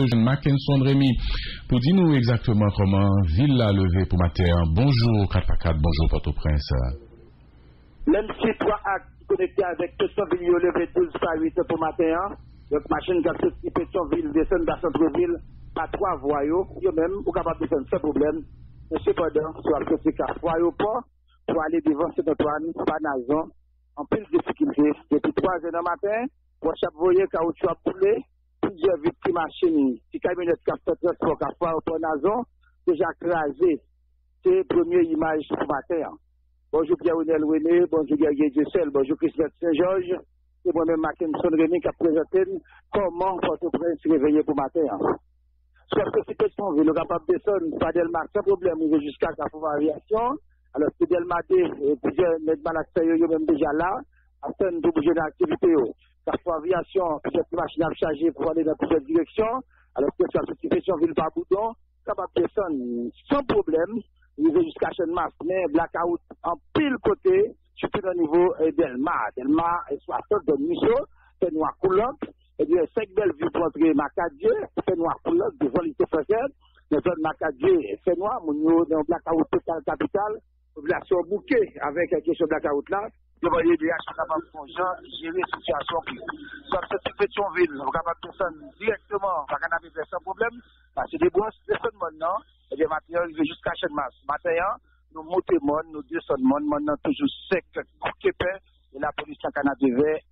jeune Mackinson Rémy, pour dire nous exactement comment ville a levé pour matin. Bonjour 4x4, bonjour Port-au-Prince. Même si 3 actes connectés avec Pétionville, levé 12 par 8 pour matin. Donc machine qui a sorti Pétionville, descend dans centre-ville, pas 3 voies, yo même, ou capable de faire sans problème. Mais cependant, sur la sortie à aéroport, pour aller devant Saint-Antoine, pas Nazon, en pile de difficulté. Depuis 3 heures du matin, pour chaque voyer caoutchouc a boulé, plusieurs victimes machines, si camionnette qui a fait transport à aéroport Nazon, déjà crasé. C'est la première image ce matin. Bonjour Pierre-Renel René, bonjour Guerrier Dussel, bonjour Christophe Saint-Georges, c'est moi-même Mackinson Rémy qui a présenté comment Port-au-Prince se réveiller pour matin. Soit que si Pétionville, le capable de descendre, pas Delma, sans problème, il est jusqu'à Carrefour Aviation. Alors, c'est Delma et plusieurs malades même déjà là, afin de bouger d'activité. Carrefour Aviation, plusieurs machines à charger pour aller dans plusieurs directions. Alors, que ça se Pétionville par Boudon, capable de descendre sans problème, il est jusqu'à Chenmas, mais blackout en pile côté, surtout au niveau Delma. Delma est 60 de Michaud, c'est noir coulant. Et bien, 5 belles vues pour entrer Macadieu, c'est noir coulant, devant l'unité française. Dans zone Macadieu, c'est noir, mon niveau dans blackout total capital, population bouquée avec la question de blackout là. Vous voyez, des actions capables de gérer la situation. Soit cette Pétionville, vous capable de descendre directement, pas qu'à naviguer sans problème, parce que des brosses, descendent maintenant, et des matériaux arrivent jusqu'à Chenmas. Matin, nous montons, nous descendons, maintenant toujours sec, coupé, et la police en Canada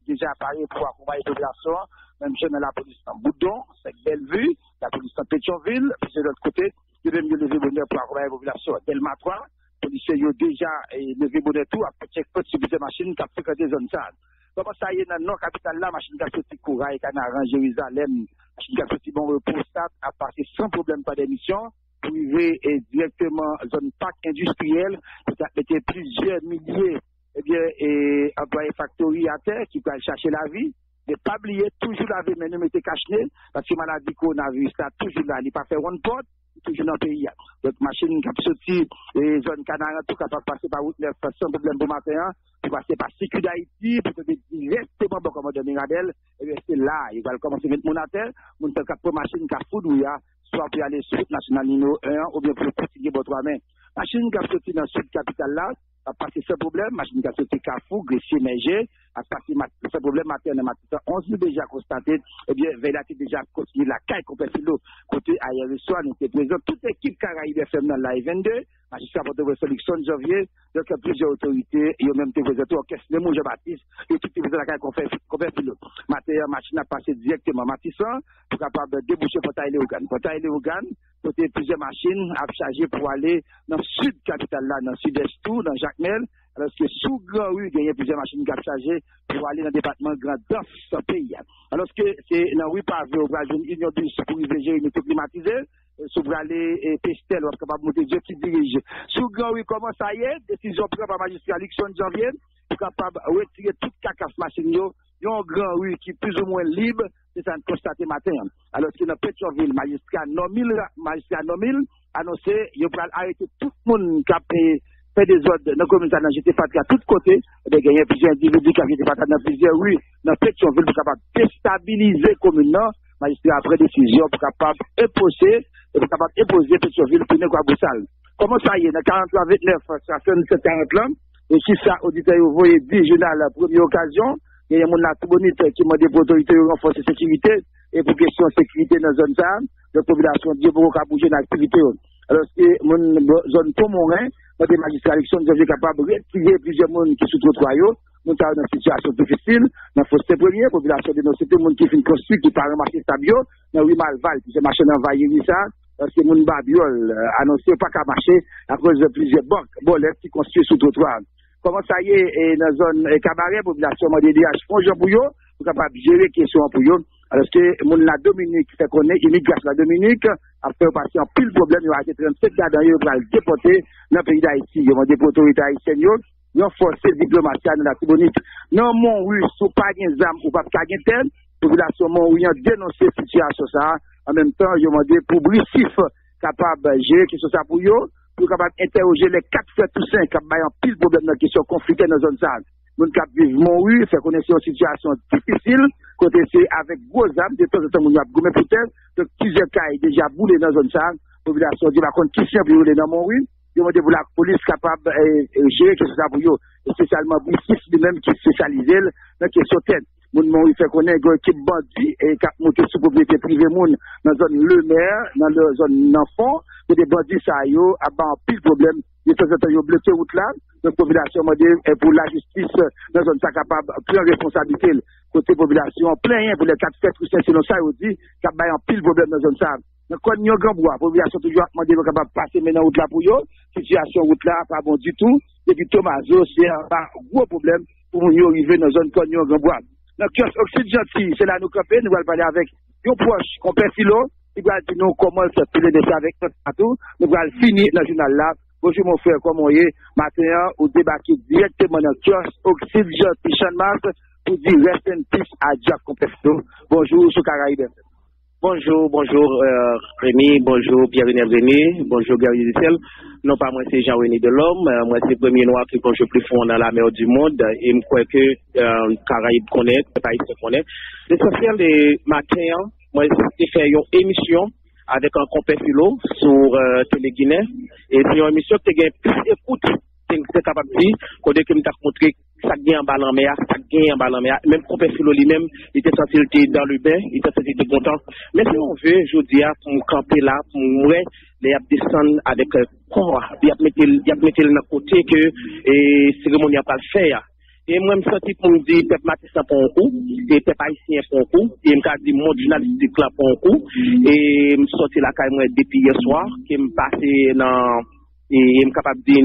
déjà appareillé pour accompagner la population, même jeune la police en Boudon, c'est Bellevue, la police en Pétionville, puis de l'autre côté, il y a mieux lever bonheur pour accompagner la population. Delma 3, les policiers ont déjà levé bonheur tout, après check-point sur des machines qui ont fréquenté zone sale. Comment ça y est, dans nos capitales là, machine qui a sorti Courail, Canaran, Jérusalem, machine qui a sorti bon repos, stade, a passé sans problème par d'émission, privé et directement zone parc industriel, qui a été plusieurs milliers eh bien, et employé factory à terre qui peuvent chercher la vie, ne pas oublier toujours la vie, mais nous mettez caché, parce que maladie coronavirus, ça toujours là, il pas fait one pot, toujours dans le pays. Donc, machine qui a sorti, les zones canadiennes, tout capable de passer par route 9 sans problème pour matin, pour passer par Sécu d'Haïti, pour te directement pour commander Miradel, et rester là, il va commencer à mettre mon attel, mon tel cap machine qui a foudouillé, soit pour aller sur route nationale numéro 1, ou bien pour continuer pour 3 mains. Machine qui a sorti dans le sud capital là, a passé ce problème, machine qui a sorti Carrefour, Gressier, Méger, a passé ce problème matin, 11 000 déjà constaté, eh bien, Vélaté déjà continué la caille complète l'eau, côté ailleurs le soir, nous étions présents, toute l'équipe Caraïbe FM dans la 22, magistrat pour sélection de janvier, donc plusieurs autorités, et même été présents, orchestre de Jean-Baptiste, et tout est présent la caille complète l'eau. Matin, machine a passé directement Matissan, pour capable de déboucher pour tailler les organes. Pour tailler les organes, côté plusieurs machines à charger pour aller dans le sud capital là, dans le sud-est tout, dans Jacmel, alors que sous Grand Rue, il y a plusieurs machines qui ont chargé pour aller dans le département Grand Danse, ce pays. Alors que c'est dans Rue Pavé, au Brésil, une union bus pour y gérer une climatisée, sous aller et Pestel, on est capable de monter Dieu qui dirige. Sous Grand Rue, comment ça y est, décision prise par magistrat Luxon Janvier, pour capable de retirer toute cacasse machine, il y a un Grand Rue qui est plus ou moins libre, c'est ça de constater matin. Alors que dans Pétionville, magistrat Nomil annoncé, il va arrêter tout le monde qui a fait des ordres dans la communauté dans j'étais fatigué à tous côtés, il y a plusieurs individus qui ont été fatigués dans plusieurs rues, dans Pétionville, pour capable déstabiliser la commune, magistrat après décision, pour capable imposer Pétionville pour quoi Boussal. Comment ça y est, dans 43-29, ça fait 40 là, et si ça, auditeur, vous voyez, dit, journal, la première occasion, il y a mon bonite qui m'a dit pour l'autorité de renforcer la sécurité, et pour question de sécurité dans la zone ça, la population dit pour bouger dans l'activité. Alors, que mon zone Pomorin, des magistrats d'élection, nous sommes capables de retirer plusieurs monde qui sont trop royaux, nous sommes dans une situation difficile, dans la fosse première, population dénoncée, tout le monde qui fait une construit, qui part marcher stabio, dans 8 Malval, qui se marche envahir ça, parce que mon babiole annoncé pas qu'à marcher à cause de plusieurs banques, bolettes qui construisent sous trottoir. Comment ça y est, dans la zone cabaret, population m'a dit, pour eux, pour capable de gérer les questions pour eux. Alors que la Dominique fait connaître, immigration la Dominique, a fait passer un pile problème, il y a été 37 gars dans le pour le déporter dans le pays d'Haïti. Il y a des autorités haïtiennes, ils ont forcé la diplomatie dans la Dominique. Non, mon oui, sous pas de zam ou pas de tel, population mon oui, ont dénoncé la situation ça. En même temps, ils ont demandé pour Brissif, capable de gérer qui sont ça pour eux, pour capable d'interroger les 4 frères Toussaint, qui ont un pile problème dans la question conflictuelle dans la zone sale. Moun kap vive Montrouge, fait connaître une situation difficile, côté c'est avec gros âmes, de temps en temps, moun a gommé pour terre, donc plusieurs cas déjà boulé dans zone ça, population dit, par contre, qui s'est brûlé dans Montrouge, demandez pour la police capable de gérer que ça pour eux, spécialement Bricis lui-même qui est spécialisé dans la question tête. Moun Montrouge fait connaître une équipe bandit et cap monter sous propriété privée moun dans zone Le Maire, dans la zone Nanfond, pour des bandits ça yo a ban pile problème, de temps en temps yo bloqué route là, donc population demandé pour la justice dans zone ça capable prendre responsabilité côté population plein pour les 4 fêtes ou 5 sinon ça yo dit qu'a ba en pile problème dans zone ça. Donc quand yo grand bois, population toujours demandé capable passer maintenant route là pour yo, situation route là pas bon du tout, depuis Tomaso c'est un gros problème pour yo arriver dans zone quand yo grand bois. Donc, Oxyde Gentil, c'est là nous camper, nous allons parler avec nos proches, compère Philo, il va dire nous comment se filer de ça avec notre bateau, nous allons finir dans le journal là. Bonjour mon frère, comment vous êtes? Matin, vous débarquez directement dans le kiosque Oxyde Gentil, Sean Mars, pour dire rest in peace à Jack compère Philo. Bonjour, sur Caraïbes. Bonjour, Rémi, bonjour Pierre-René Rémy, bonjour Gary Dissel. Non pas moi c'est Jean-René Delhomme, moi c'est le premier noir qui plonge plus fond dans la mer du monde et je crois que Caraïbes connaît, le pays se connaît. L'essentiel des matins, moi j'ai fait une émission avec un compère Philo sur Télé Guinée et c'est une émission qui a plus d'écoute, c'est capable de dire, qu'on a montré ça gagne en ballon mer, même compère Philo lui-même, il était censé être dans le bain, il était censé être content. Mais si on veut, je dis pour me camper là, pour mourir, il y a descendre avec corps, il y a mettre le côté que cérémonie pas le faire. Et moi, je me sens pour me dire, peuple Matissa pour un coup, et peuple haïtien pour un coup, et je me dis, mon journalistique là pour un coup, et je me sorti la caille moi depuis hier soir, qui me passé dans, et je suis capable de dire,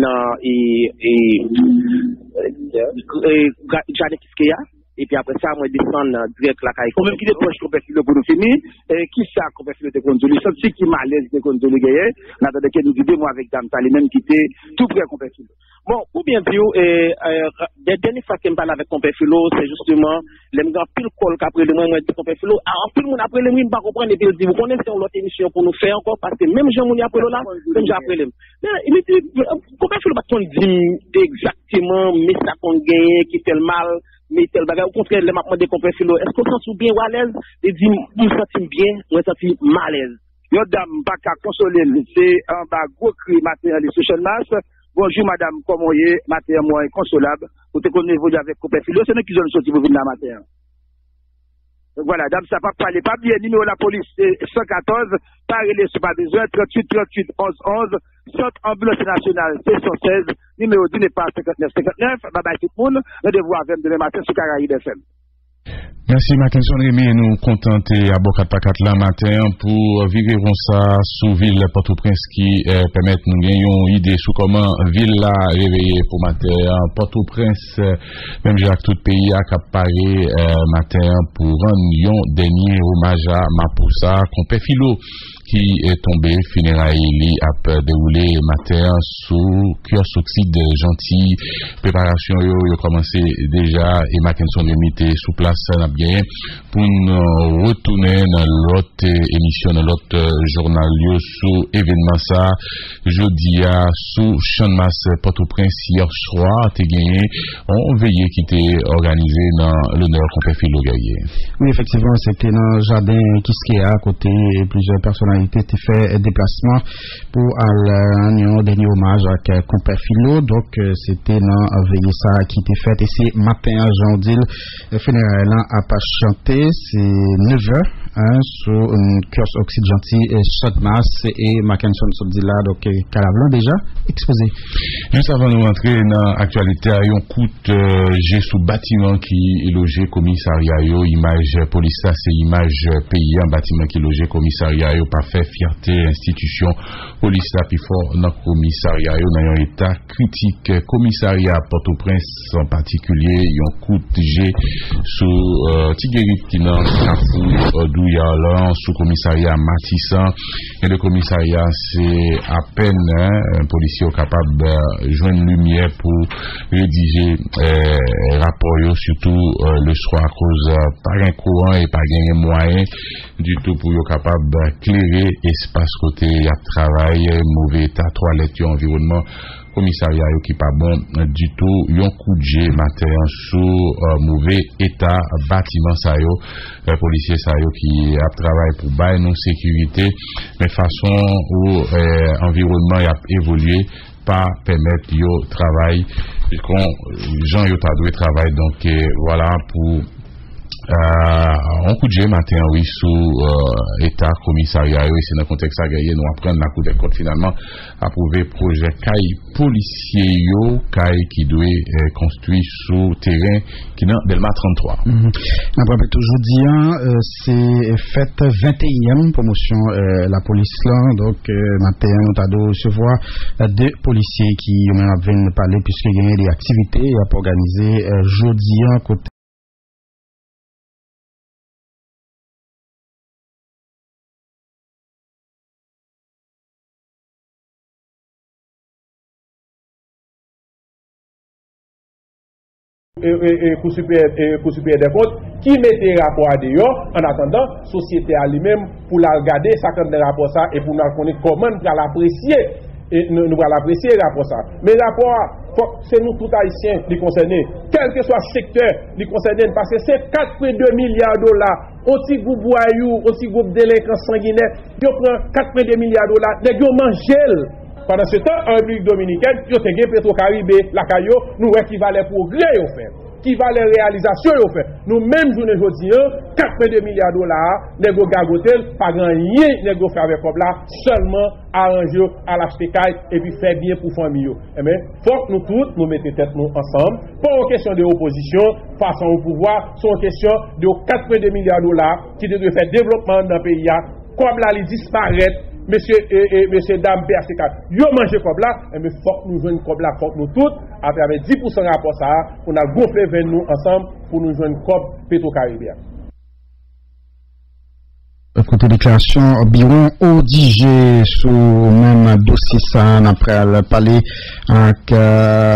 Janet Kiskeya, et puis après ça, moi, je descends direct la caille. Même qui est proche compère Philo pour nous finir, qui ça compère Philo de Condoli, senti qui malaise de Condoli gagné, n'attendait que nous dire, moi avec Dame Tali, même qui était tout près compère Philo. Bon, pour bien dire, la dernière fois que je parle avec compère Philo, c'est justement, les gens pile col qu'après le mois, moi, je dis compère Philo, en plus, mon après le mois, je ne pas comprendre, et puis il dit, vous connaissez une autre émission pour nous faire encore, parce que même Jean-Mouni après là, même j'ai après le mois. Il me dit, compère Philo, on dit exactement, mais ça qu'on gagne, qui fait le mal, mais tel bagage, au contraire, les mamans des compères Philo, est-ce qu'on s'en souvient ou à l'aise? Il dit, je me sens bien, je me sens mal à l'aise. Yo dame, pas qu'à consoler, c'est un bas gros cri matériel de social mass. Bonjour madame, comment vous êtes? Matin moi inconsolable. Vous te connaissez avec compère Philo, c'est nous qui sommes sortis pour venir la matin. Donc voilà, dame, ça va parler. Pas bien, numéro de la police, c'est 114, parlez sur pas besoin, 38 38 11 11, sorte ambulance nationale, c'est 116, numéro 10 n'est pas 59 59, bye bye tout le monde, rendez-vous avec demain matin sur Caraïbes FM. Merci Mackinson Rémy, nous contenter à Bokat là matin pour vivre ça sous ville Port-au-Prince qui permet nous gagner une idée sur comment ville là réveillée pour matin. Port-au-Prince, même Jacques tout pays a capé matin pour rendre un dernier hommage à Mapoussa, compère Philo qui est tombé, funérailles a déroulé matin sous kiosque Oxyde Gentil. Préparation yo commencé déjà et Mackinson Rémy était sous place bien pour nous retourner dans l'autre émission, dans l'autre journal sous événement ça jeudi à sous Sean Mars Port-au-Prince hier soir t'es gagné on veillait qui était organisé dans l'honneur compère Philo Gaillé. Oui effectivement c'était dans le jardin Kiskeya à côté plusieurs personnalités qui fait déplacement pour un dernier hommage à compère Philo donc c'était dans veillé ça qui était fait et c'est matin à Jean-Dil funérailles à pas chanter c'est 9h sur une kiosque Oxyde Gentil Chotmas et Mackinson Sobdila donc Calavlan déjà exposé. Juste avant de rentrer dans l'actualité, il y a un coup de jet sous bâtiment qui est logé commissariat, image police, c'est image pays, un bâtiment qui est logé commissariat, pas fait fierté, institution police, puis fort dans commissariat, dans un état critique, commissariat Port-au-Prince en particulier, il y a un coup de jet sous Tigérit qui dans Kafou Douyalan sous commissariat Matissan et le commissariat c'est à peine un policier capable de joindre lumière pour rédiger rapport surtout le soir à cause pas un courant et pas gagner moyen du tout pour être capable d'éclairer espace côté y a travail mauvais état toilette environnement commissariat qui pas bon du tout yon coup de jet matin sous mauvais état bâtiment ça yo policier ça yo qui a travaillé pour bailler nos sécurité mais façon où environnement y a évolué pas permettre yo travail quand gens yo ta doué travail donc voilà pour on coup de jet matin oui sous état commissariat et c'est dans le contexte à gagner nous apprendre la cour des comptes finalement approuver projet CAI policier yo CAI qui doit construire sous terrain qui dans Delma 33. On rappelle toujours dire c'est fête 21e promotion la police là donc matin on t'a dû recevoir deux policiers qui viennent parler puisque il y a des activités à organiser jeudi à côté pour supérieur des comptes qui mettait rapport à d'ailleurs en attendant société à lui-même pour la regarder ça comme des rapports ça et pour nous connaître comment nous allons l'apprécier et nous allons l'apprécier rapport ça mais rapport c'est nous tout haïtiens les concernés quel que soit le secteur les concernés parce que c'est 4,2 milliards de dollars aussi groupe voyou aussi groupe délinquants sanguinaires ils prend 4,2 milliards de dollars les gens mangent. Pendant ce temps, en République dominicaine, il y a des Petro-Caribé, la Caillou, nous équivalent progrès au fait, qui valent réalisation au fait. Nous-mêmes, journée aujourd'hui, 4,2 milliards de dollars, nous avons gagoté, pas grand rien, nous avons fait avec là, seulement arranger à l'acheter et puis faire bien pour famille. Mais faut que nous tous, nous mettons tête nous ensemble, pas une question de opposition, face au pouvoir, c'est une question de 4,2 milliards de dollars qui devraient faire développement dans le pays, comme là, ils disparaissent. Monsieur, dame, PHTK, yo mangé comme là, mais faut que nous jouions comme là, faut que nous tous, avec 10% rapport ça, on a gonflé vers nous ensemble pour nous jouer comme Petro-Caribéen. Côté déclaration, Biron ODG sur même dossier ça, après le parler avec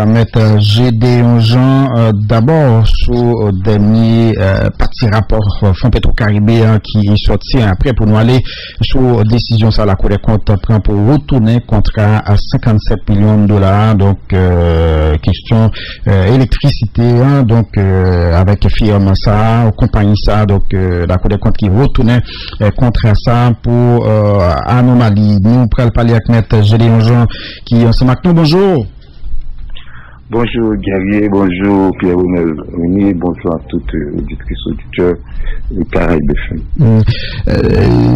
maître Gédéon Jean, d'abord sur dernier parti rapport Fonds Petro-Caribéen qui est sorti après pour nous aller sur décision ça la Cour des comptes prend pour retourner contrat à 57 millions de dollars, donc question électricité, hein, donc avec firme ça, compagnie ça, donc la Cour des comptes qui retournait contre ça pour anomalie. Nous pourrons parler avec Maître Gédéon Jean qui ensemble avec nous. Bonjour. Bonjour Guerrier, bonjour Pierre-Renel, bonjour à toutes les auditrices auditeurs de Caraïbes FM.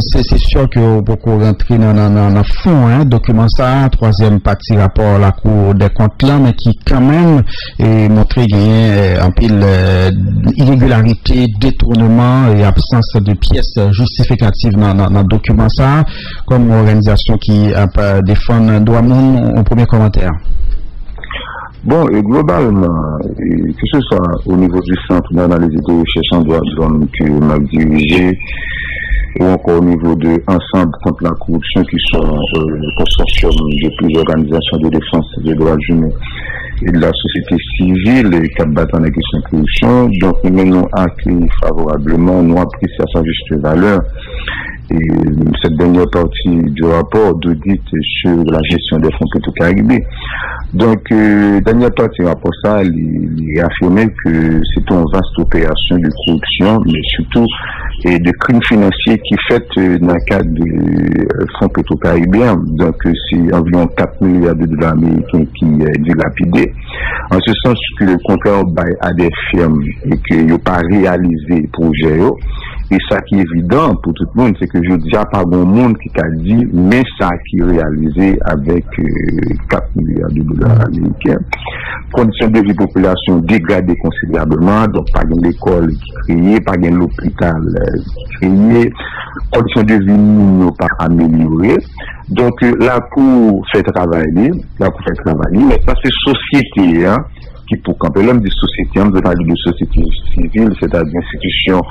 C'est sûr que vous pouvez rentrer dans le fond, hein, document ça, troisième partie rapport à la Cour des comptes là, mais qui quand même montré qu'il y a un pile irrégularité, détournement et absence de pièces justificatives dans le document ça, comme organisation qui défend droit monde au premier commentaire. Bon, et globalement, que ce soit au niveau du centre d'analyse de recherche en droits de l'homme que m'a dirigé, ou encore au niveau de Ensemble contre la corruption qui sont le consortium de plusieurs organisations de défense des droits humains et de la société civile qui battent en question de corruption. Donc, nous menons accueilli favorablement, nous apprécions à sa juste valeur. Et cette dernière partie du rapport d'audit sur la gestion des fonds Petro-Caribé. Donc, dernière partie du rapport, ça, il affirmait que c'est une vaste opération de corruption, mais surtout de crimes financiers qui fait dans le cadre du fonds Petro-Caribéen. Donc, c'est environ 4 milliards de dollars américains qui est dilapidé. En ce sens que le contrat à des firmes et qu'il n'y a pas réalisé le projet. Et ça qui est évident pour tout le monde, c'est que je dis déjà pas bon monde qui t'a dit, mais ça qui est réalisé avec 4 milliards de dollars américains. Conditions de vie population dégradées considérablement, donc pas d'école qui créée, pas de l'hôpital qui créé, conditions de vie n'ont pas améliorées. Donc la Cour fait travailler, mais ça c'est société, hein, qui pour camper l'homme des sociétés, on veut parler de société civile, c'est-à-dire institutions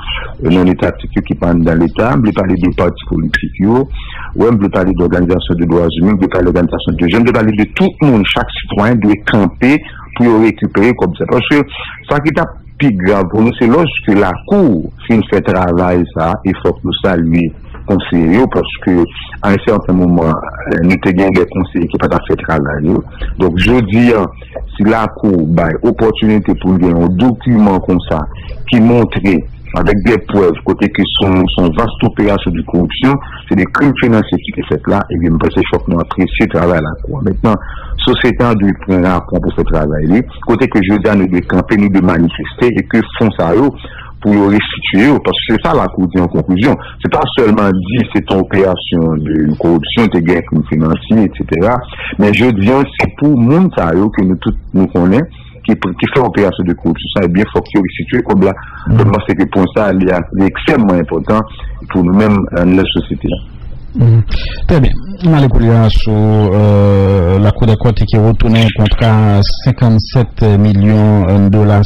non étatiques qui parlent dans l'État, on veut parler des partis politiques, on veut parler d'organisations de droits humains, on veut parler d'organisations de jeunes, on veut parler de tout le monde, chaque citoyen doit camper pour récupérer comme ça. Parce que ça qui est plus grave pour nous, c'est lorsque la Cour fait travail, ça, il faut que nous saluions conseillers parce que à un certain moment nous avons des conseillers qui n'ont pas fait travail. Donc je dis si la Cour a opportunité pour nous un document comme ça qui montre avec des preuves côté que son vaste opération de corruption, c'est des crimes financiers qui sont faits là, et bien parce que je faut nous apprécier le travail à la Cour. Maintenant, société doit prendre un point pour ce travail. Côté que je dis à nous de camper, nous de manifester et que font ça pour le restituer, parce que c'est ça la Cour dit en conclusion. C'est pas seulement dit c'est une opération de corruption, de guerre financière, etc. Mais je dis c'est pour le monde que nous tous nous connaissons, qui fait opération de corruption, ça est bien faut qu'il restitue comme là. Je pense que pour ça, il est extrêmement important pour nous-mêmes dans la société. Très bien. On a l'écouté sur la Cour des comptes qui retournait un contrat 57 millions de dollars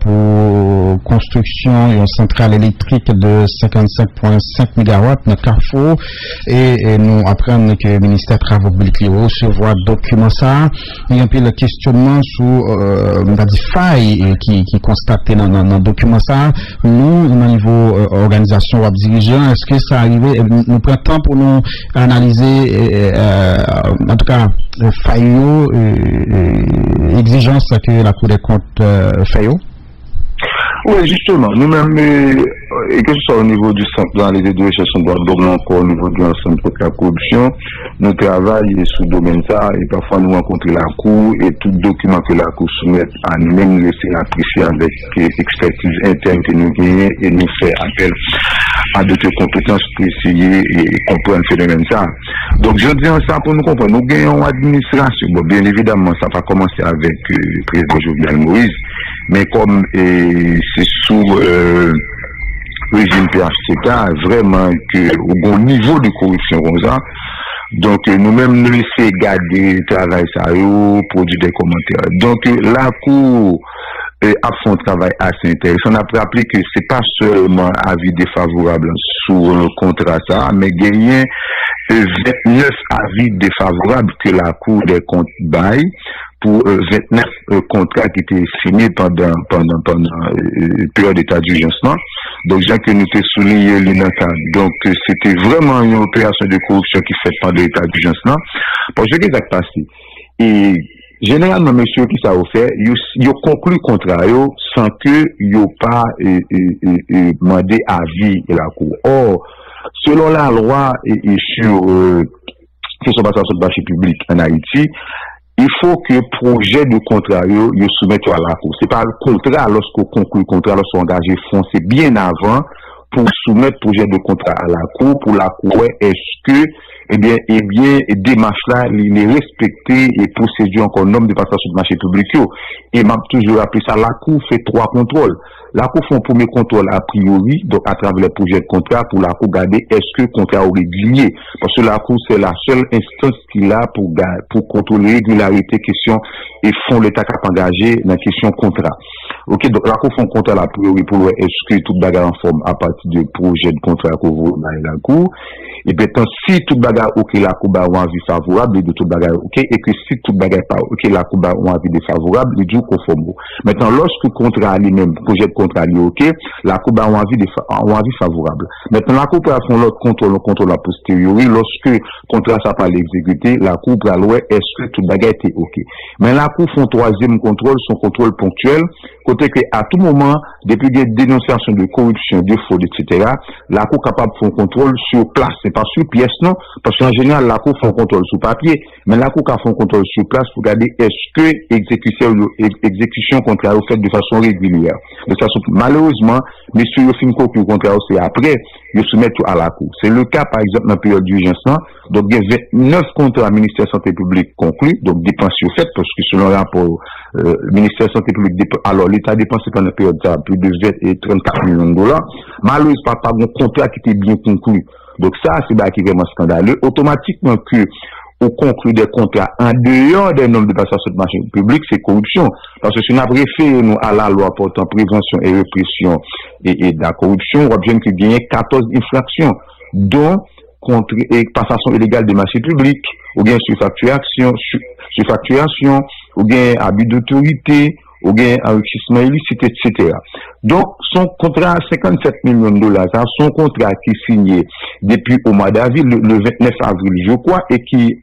pour construction d'une centrale électrique de 55,5 MW dans Carrefour et nous apprenons que le ministère des Travaux publics recevoir document ça. Il y a un peu le questionnement sur des failles qui constaté dans le document ça. Nous, au niveau organisation ou dirigeant, est-ce que ça arrive, nous prenons temps pour nous analyser en tout cas failles exigences que la Cour des comptes fait. Oui, justement, nous-mêmes, et que ce soit au niveau du centre d'analyse de recherche en droit de l'homme, encore au niveau du centre contre la corruption, nous travaillons sur le domaine ça, et parfois nous rencontrons la Cour, et tout document que la Cour soumet à nous-mêmes, nous laisser apprécier avec expertise interne que nous gagnons, et nous fait appel à d'autres compétences pour essayer et comprendre le phénomène ça. Donc, je dis ça pour nous comprendre. Nous gagnons une administration. Bon, bien évidemment, ça va commencer avec le président Jovenel Moïse, mais comme c'est sous régime PHTK, vraiment que au niveau de corruption comme ça, donc nous-mêmes nous laisser garder le travail ça, produire des commentaires. Donc la Cour a fait un travail assez intéressant. On a rappelé que c'est pas seulement avis défavorable sur le contrat ça, mais gagner 29 avis défavorables que la Cour des comptes baille pour 29 contrats qui étaient signés pendant période d'état d'urgence. Donc, j'ai que nous t'ai souligné l'INACA. Donc, c'était vraiment une opération de corruption qui fait pendant l'état d'urgence. Parce que qu'est-ce qui s'est passé? Et généralement, monsieur qui ça a fait, ils ont conclu le contrat sans que ils n'ont pas demandé avis de la Cour. Or, selon la loi et sur qui sont passés sur le marché public en Haïti, il faut que le projet de contrat il soumette à la Cour. C'est pas le contrat lorsqu'on conclut le contrat, lorsqu'on engage fonds, c'est bien avant pour soumettre le projet de contrat à la Cour, pour la Cour, est-ce que, eh bien, démarche là, il est respecté et procédure encore norme de passation de marché public. Et m'a toujours appelé ça, la Cour fait 3 contrôles. La Cour fait un premier contrôle a priori, donc à travers le projet de contrat, pour la Cour garder est-ce que le contrat est régulier. Parce que la Cour, c'est la seule instance qu'il a pour contrôler régularité, question, et font l'État qui a engagé dans la question contrat. Ok, donc la Cour fait un contrôle a priori pour voir est-ce que tout bagarre en forme à partir du projet de contrat qu'on voit dans la Cour. Et bien, si tout bagarre, ok, la Cour a un avis favorable, et de tout bagarre, ok, et que si tout bagarre pas, ok, la Cour a un avis défavorable, il dit conforme. Maintenant, lorsque le contrat lui-même, projet de contrat lui, ok, la Cour a un avis favorable. Maintenant, la Cour peut faire l'autre contrôle a posteriori, lorsque le contrat ça pas exécuté, la Cour peut aller, est-ce que tout bagarre était ok. Mais la Cour fait un troisième contrôle, son contrôle ponctuel, côté que à tout moment, depuis des dénonciations de corruption, de fraude, etc., la Cour capable de faire un contrôle sur place. Pas sur pièce, non, parce qu'en général, la Cour fait un contrôle sur papier, mais la Cour a fait un contrôle sur place pour regarder est-ce que exécution contraire est faite de façon régulière. De façon, malheureusement, messieurs, ils finissent que le contraire, c'est après, ils soumettent à la Cour. C'est le cas, par exemple, dans la période d'urgence, donc il y a 29 contrats ministère de la Santé publique conclus, donc dépenses faites, parce que selon le rapport, ministère de la Santé publique, alors l'État dépensé pendant la période de plus de 20 et 34 millions de dollars. Malheureusement, pas un contrat qui était bien conclu. Donc ça, c'est qui est vraiment scandaleux. Automatiquement que ou conclure des contrats en dehors des normes de passation de marché public, c'est corruption. Parce que si on a référé nous à la loi portant prévention et répression et de la corruption, on va bien qu'il y ait 14 infractions, dont contre et passation illégale des marchés publics, ou bien surfacturation, ou bien abus d'autorité, ou bien enrichissement illicite, etc. Donc, son contrat à 57 millions de dollars, son contrat qui est signé depuis au mois d'avril, le 29 avril, je crois, et qui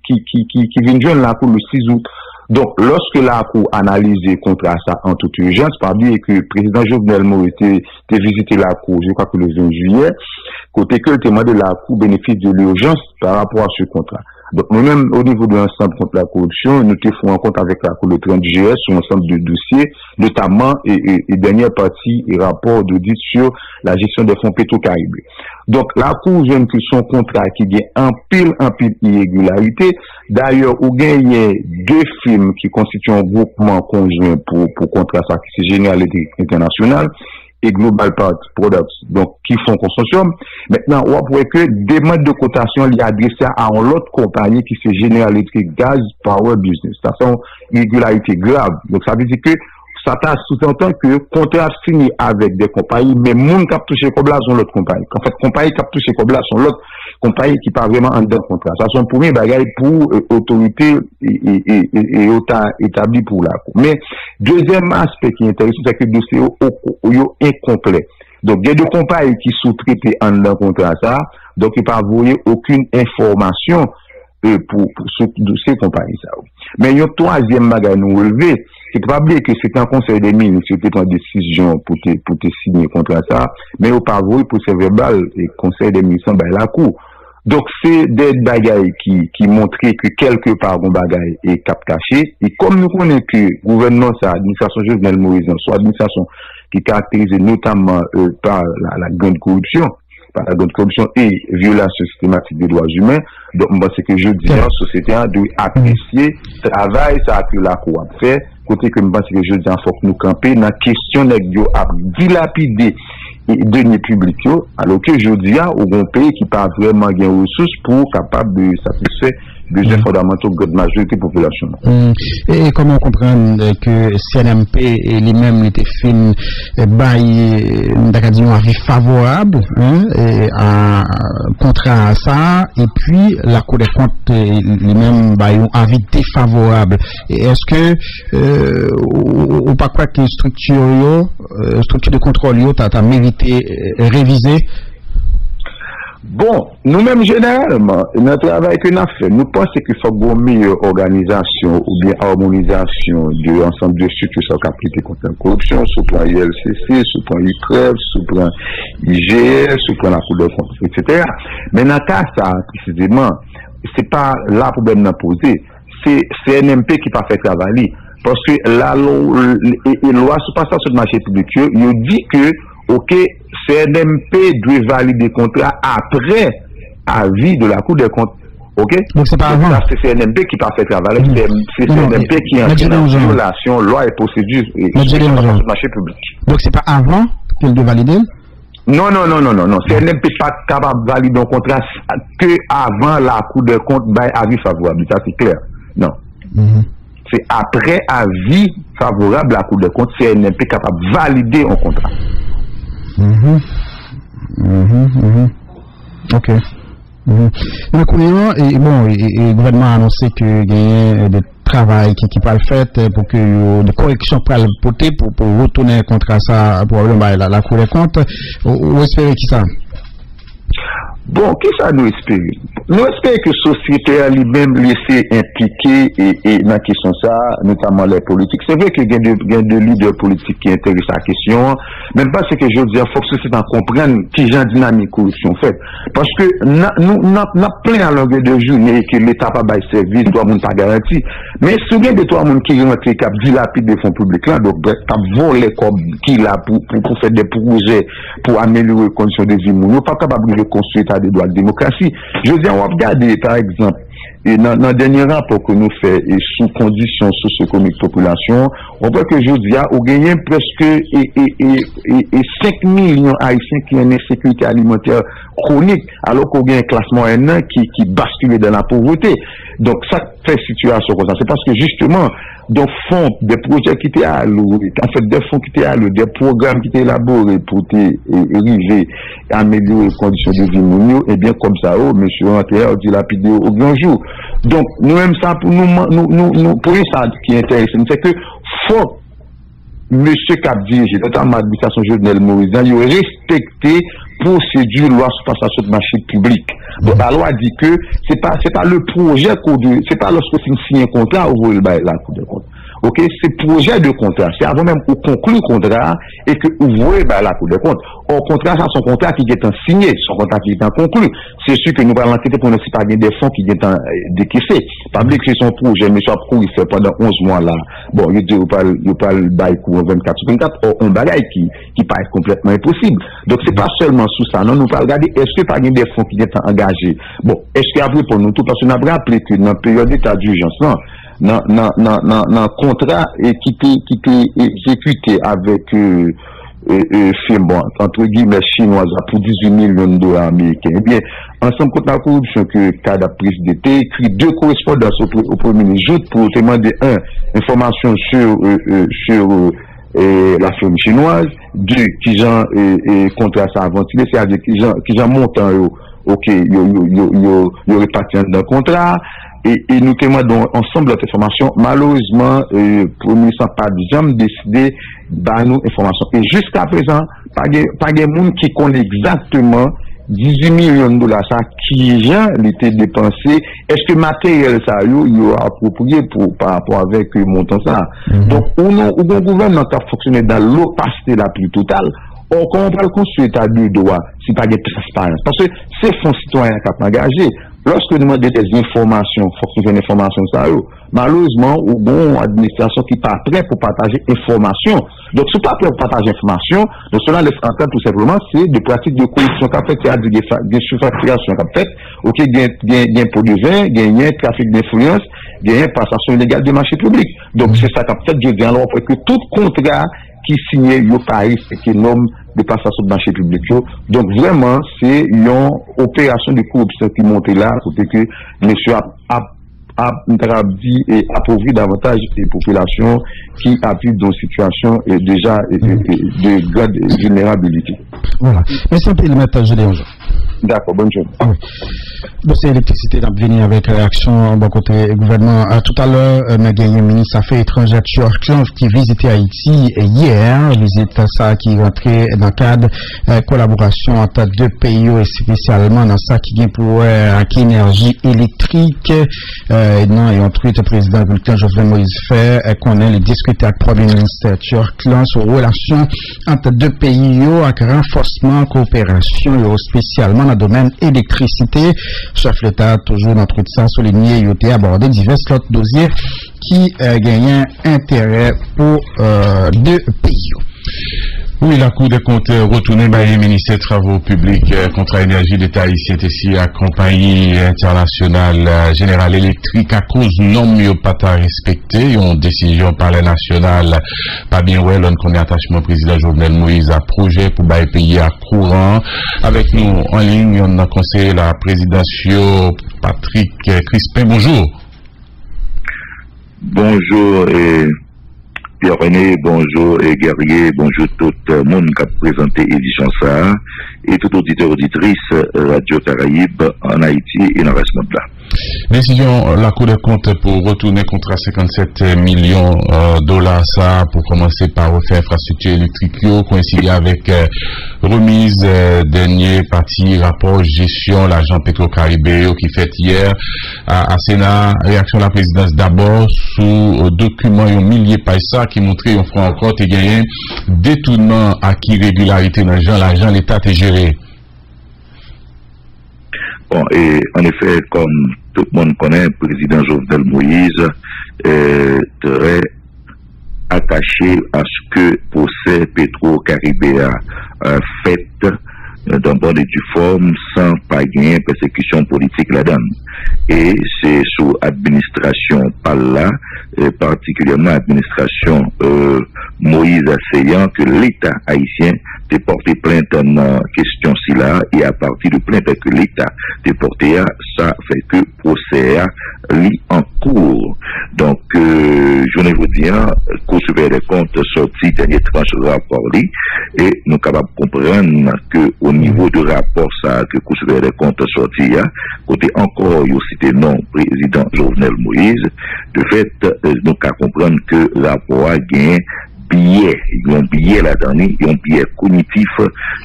vient de joindre la Cour le 6 août. Donc, lorsque la Cour analyse le contrat ça en toute urgence, pas oublier que le président Jovenel Moïse était visité la Cour, je crois que le 20 juillet, côté que le témoin de la Cour bénéficie de l'urgence par rapport à ce contrat. Donc, nous-mêmes, au niveau de l'ensemble contre la corruption, nous te faisons en compte avec la Cour le 30 juillet sur l'ensemble de dossiers, notamment, et dernière partie, et rapport d'audit sur la gestion des fonds pétro-caribés. Donc, la Cour vient que son contrat qui vient en pile irrégularité. D'ailleurs, où il y a 2 films qui constituent un groupement conjoint pour contrat ça, qui c'est General Electric International et Global Products, donc qui font consortium. Maintenant, on voit que des modes de cotation liés adressés à une autre compagnie qui c'est General Electric Gas Power Business. Ça sont une irrégularité grave. Donc ça veut dire que ça sous-entend que contrat signé avec des compagnies, mais monde qui a touché comme là sont l'autre compagnie. En fait, compagnie qui a touché comme là sont l'autre compagnie qui pas vraiment en dedans contrat. Ça sont premier bagage pour autorité et autant établi pour la Cour. Mais deuxième aspect qui est intéressant, c'est que le dossier est incomplet. Donc, il y a des compagnies qui sous-traitent en dedans contrat ça, donc il n'y a pas envoyé aucune information pour ces compagnies ça. Mais il y a un troisième bagage nous relevé, c'est pas oublier que c'est un conseil des ministres qui prend décision pour te signer contre ça, mais il n'y a pas envoyé pour ce verbal et conseil des ministres by la Cour. Donc c'est des bagailles qui montraient que quelque part un bagaille est cap caché, et comme nous connaissons que le gouvernement, ça, l'administration Jovenel Moïse, soit l'administration qui est caractérisée notamment par la grande corruption, et violation systématique des droits humains. Donc, moi, c'est que je dis, la société doit apprécier le travail, ça que la Cour a fait. Côté que moi, c'est que je dis, il faut que nous camper dans la question de dilapider les deniers publics, alors que je dis, au un pays qui n'a pas vraiment de ressources pour capable de satisfaire besoins fondamentaux de la majorité de la population. Et comment comprendre que CNMP et lui-même était fait un avis favorable à contrat à ça, et puis la Cour des comptes lui-même un avis défavorable. Est-ce que ou pas quoi que structure de contrôle t'as mérité réviser? Bon, nous-mêmes généralement, notre travail que nous avons fait, nous pensons qu'il faut une meilleure organisation ou bien harmonisation de l'ensemble de structures qui ont appliqué contre la corruption, sous plan ILCC, sous plan ICREV, sous plan IGS, sous plan la Cour des comptes, etc. Mais dans le cas ça, précisément, c'est pas là le problème à poser, c'est CNMP qui n'a pas fait travail. Parce que la loi sur passation de marché public, il dit que OK, CNMP doit valider le contrat après avis de la Cour des comptes. OK? Donc c'est pas avant. C'est CNMP qui n'a pas fait travail. C'est CNMP qui est en violation, loi et procédure de marché public. Donc c'est pas avant qu'il doit valider? Non. CNMP n'est pas capable de valider un contrat que avant la Cour des comptes by avis favorable. Ça c'est clair. Non. C'est après avis favorable à la Cour des comptes, CNMP est capable de valider un contrat. Ok. Le gouvernement a annoncé qu'il y a des travail qui peut le faire pour que des corrections puissent le porter pour retourner contre ça pour la Cour des comptes. Ou espérer qui ça? Bon, qu'est-ce que nous espérons? Nous espérons que la société a lui-même laissé impliquer et dans la question ça, notamment les politiques. C'est vrai qu'il y a des leaders politiques qui intéressent à la question, même pas ce que je veux dire, il faut que la société comprenne qui genre dynamique corruption fait. Parce que nous avons plein à longueur de journée que l'État n'a pas de service, doit monde pas garanti. Mais souviens de toi, monde qui rentre, qui a dilapidé des fonds publics là, donc qui a volé comme qui là pour faire des projets, pour améliorer les conditions de vie. Nous ne sommes pas capables de reconstruire de droit de démocratie. Je veux dire, on va regarder, par exemple, et dans le dernier rapport que nous faisons, et sous conditions socio-économiques population, on voit que je dis, on gagne presque 5 millions haïtiens qui ont une insécurité alimentaire chronique, alors qu'on gagne un classement N1 qui bascule dans la pauvreté. Donc, ça fait situation comme ça. C'est parce que justement, dans fond, des projets qui étaient alloués, en fait, des fonds qui étaient alloués, des programmes qui étaient élaborés pour arriver à améliorer les conditions de vie, et bien comme ça, monsieur Antère dilapidé au grand jour. Donc, nous-mêmes, ça, pour nous, pour ça qui est intéressant, c'est que faut monsieur Cap dirigé, notamment l'administration Jovenel Moïse, il a respecté procédure loi sur passation de marché public. Donc la loi dit que c'est pas le projet c'est pas lorsque c'est signé un contrat ou vous le bail la Cour des comptes. OK, c'est projet de contrat, c'est avant même qu'on conclut le contrat et que vous voyez la Cour des comptes. Au contrat, ça son contrat qui est en signé, son contrat qui est en conclu. C'est sûr que nous allons enquêter pour ne pas gagner des fonds qui est en décaissés. Pas que c'est son projet, mais soit il fait pendant 11 mois là. Bon, il dit pas le bail court 24 sur 24, un bagage qui paraît complètement impossible. Donc c'est pas seulement sous ça, non, nous allons regarder est-ce que pas gagner des fonds qui sont engagés. Bon, est-ce qu'après pour nous tout parce qu'on a rappelé que dans la période d'état d'urgence là, dans contrat qui était exécuté avec firme entre guillemets chinoise pour 18 millions de dollars américains. Eh bien, ensemble contre la corruption que CAD a prise d'été, écrit 2 correspondances au Premier ministre pour demander information sur la firme chinoise, 2 qui j'en contrat ça ventilé, c'est-à-dire qui j'en montant OK, yo réparti dans le contrat. Et nous demandons ensemble cette information. Malheureusement, le Premier ministre n'a pas jamais décidé de nous information. Et jusqu'à présent, pas de monde qui connaît exactement 18 millions de dollars ça qui gens l'été dépensé. Est-ce que matériel ça il aura approprié par rapport avec le montant ça? Donc, le gouvernement a fonctionné dans l'opacité la plus totale. Or, comment on va le construire l'état de droit si pas de transparence? Parce que c'est fonds citoyens qui ont engagé. Lorsque nous demandons des informations, il faut qu'il y ait des informations ça. Malheureusement, ou bon administration qui pas prêt pour partager information. Donc, si pas prêt pour partager information, donc cela laisse entendre tout simplement, c'est des pratiques de corruption qu'a fait, c'est-à-dire des surfacturations qu'a fait, ok, gain pour du vin, gain trafic d'influence, gain passation illégale des marchés publics. Donc, c'est ça qu'a fait, je dis alors, que tout contrat qui signait le Paris et qui nomme de passation de marché public. Donc vraiment, c'est une opération de corruption qui monte là, côté que monsieur a dit et appauvri davantage les populations qui vivent dans une situation déjà de grande vulnérabilité. Voilà. Merci un peu, le maître Gédéon. D'accord, bonne journée. Oui. Dossier électricité d'en venir avec réaction bon côté gouvernement. Tout à l'heure, le ministre Affaires étrangères turc qui visitait Haïti hier, visite ça qui rentrait dans le cadre collaboration entre 2 pays et spécialement dans ça qui vient pour énergie électrique. Non, et ensuite le président Vulcan Jovenel Moïse fait qu'on ait discuté avec le premier ministre turc sur relations entre 2 pays avec renforcement coopération spécialement dans le domaine électricité. Chef l'État toujours dans tout ça souligné il a abordé divers autres dossiers qui gagnent intérêt pour 2 pays. Oui, la Cour des comptes retournée par le ministère des Travaux publics contre l'énergie d'État ici ici à compagnie internationale Générale Électrique à cause non pas respecté une décision par le national pas bien ouais l'on connaît attachement président Jovenel Moïse à projet pour bailler pays à courant avec nous en ligne on a conseillé la présidentielle Patrick Crispin. Bonjour. Bonjour et Pierre-René, bonjour et Guerrier, bonjour tout le monde qui a présenté l'édition ça et tout auditeur auditrice Radio Caraïbe en Haïti et dans le reste de là. Décision la Cour des comptes pour retourner contrat 57 millions dollars ça pour commencer par refaire infrastructure électrique coïncider avec remise dernier parti rapport gestion l'agent Petro-Caribéen qui fait hier à Sénat. Réaction de la présidence d'abord sous document un millier pages ça qui montrait un franc encore et gagné détournement à qui régularité dans l'argent l'État est géré. Bon, et en effet, comme tout le monde connaît, le président Jovenel Moïse serait attaché à ce que procès Petro-Caribéen fait d'un bon et du forme sans pas gagner persécution politique là-dedans. Et c'est administration par là, particulièrement administration Moïse Asseyan, que l'État haïtien t'est porté plainte en question si là, et à partir de plainte que l'État t'est porté à, ça fait que procès à lit en cours. Donc, je ne vous dis, Cour supérieure des comptes sorti dernier tranche rapport li, et nous sommes capables de comprendre que au niveau du rapport ça, que Cour supérieure des comptes sorti, côté encore, il cité non président Jovenel Moïse, de fait, nous avons comprendre que le rapport a gagné biais, ils ont biais là-dedans, ils ont biais cognitif,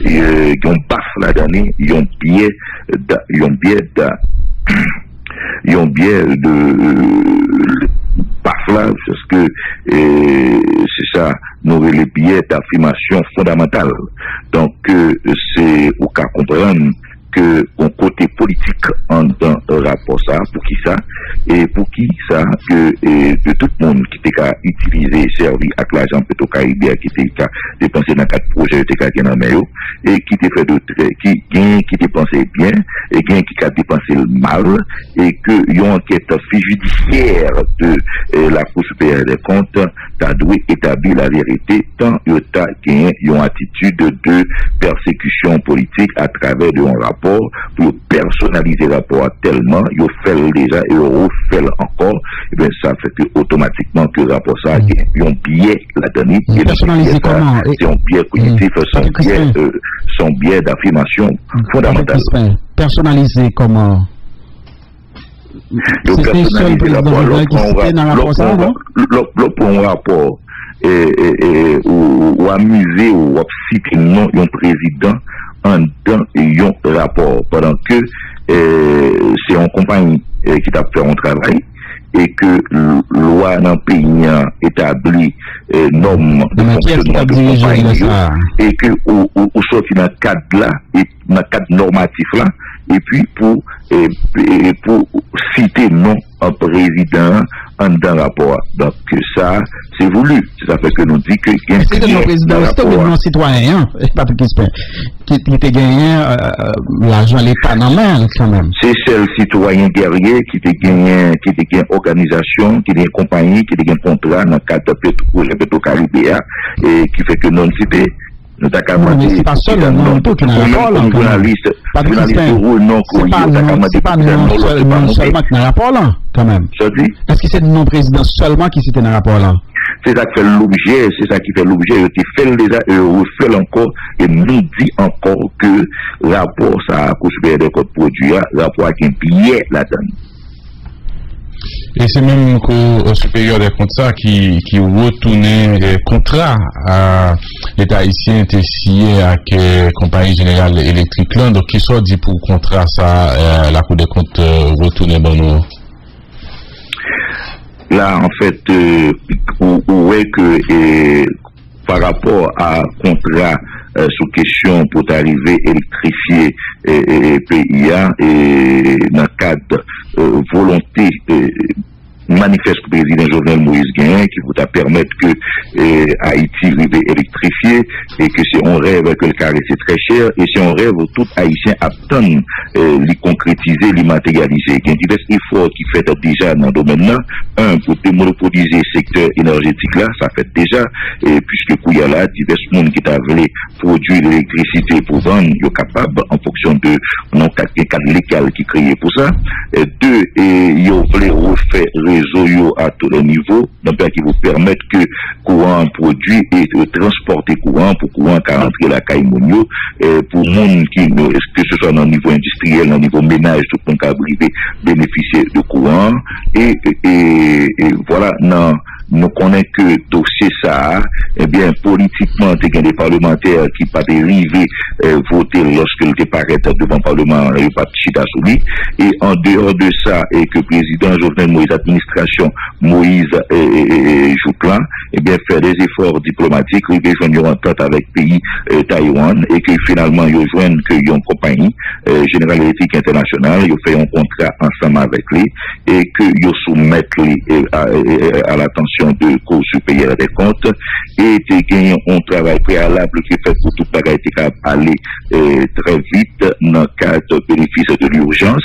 ils ont baf là-dedans, ils ont biais de parfois, parce que c'est ça, nous les biais d'affirmation fondamentale. Donc, c'est au cas comprendre que on côté politique en dans rapport ça, pour qui ça, et pour qui ça, que de tout le monde qui était utilisé, servi avec l'argent Petro-Caribéen qui était dépensé dans 4 projets qui étaient dans le et qui était fait de qui dépensé bien, et qui a dépensé mal, et que une enquête judiciaire de la Cour supérieure des comptes a dû établir la vérité, tant il y a une attitude de persécution politique à travers de un rapport pour personnaliser le rapport tellement, il fait déjà et il refait encore, et bien ça fait que automatiquement que le rapport ça, il y a un biais là-dedans. Personnaliser comment? C'est un biais cognitif, son biais d'affirmation fondamentale. Personnaliser comment? C'était seul président qui citait dans le rapport ça, non? Pour un rapport, ou amuser ou citer non un président en dans un rapport pendant que c'est une compagnie qui t'a fait un travail et que loi dans le pays établit normes de fonctionnement de compagnie et que ou sorti dans le cadre là et dans le cadre normatif là et puis pour citer non un président en dans rapport. Donc ça c'est voulu. Ça fait que nous dit que c'est le président, c'est un citoyen, Patrick Kispin, qui était gagné l'argent de l'État dans la main quand même. C'est le citoyen guerrier qui était gagné organisation, qui était compagnie, qui était contrat dans le cadre de Petro-Caribéen et qui fait que non cité. Nous avons c'est pas seulement tout qui n'a rapport là. C'est pas non seulement qui n'a rapport là, quand même. Est-ce que c'est le non-président seulement qui c'était dans le rapport là? C'est ça qui fait l'objet, c'est ça qui fait l'objet. Il fait déjà, il refait encore, et nous dit encore que le rapport, ça a Cour supérieure des comptes produit, le rapport avec un billet là-dedans. Et c'est même qu'au supérieur des comptes ça qui retournait les contrats à l'État haïtien était signé avec la compagnie générale électrique là, donc qui soit dit pour contrat ça la Cour des comptes retourner bon nous. Là en fait où est que par rapport à contrat sous question pour arriver électrifier PIA et dans le cadre volonté manifeste du président Jovenel Moïse Gagné qui vous permettre que Haïti arrive électrifié et que c'est un rêve que le carré c'est très cher et c'est un rêve où tout Haïtien attend les concrétiser, les matérialiser. Il y a divers efforts qui fait déjà dans le domaine là. Un, pour démonopoliser le secteur énergétique là, ça fait déjà, puisque il y a là divers monde qui t'a voulu produire l'électricité pour vendre, ils sont capables en fonction de non cadre légal qui créé pour ça. Deux, ils voulaient refaire réseau à tous les niveaux, donc qui vous permettent que courant produit et transporter courant pour courant qui rentrer la caïmonio pour monde qui que ce soit dans le niveau industriel, dans le niveau ménage, tout le monde qui a privé bénéficier de courant et voilà non. Nous connaissons que dossier ça, eh bien, politiquement, il y a des parlementaires qui pas dérivé voter lorsqu'il était paraît devant le Parlement, il n'y a pas de chita sous lui. Et en dehors de ça, et que le président Jovenel Moïse, administration Moïse Jouplan, eh bien, faire des efforts diplomatiques, il rejoindre une entente avec le pays Taïwan, et que finalement, il rejoignent une compagnie, General Electric International, il fait un contrat ensemble avec lui, et que il soumettent à l'attention constitution de Cour supérieure des comptes et te gagné un travail préalable qui fait pour tout bagage aller très vite dans le cadre de bénéfice de l'urgence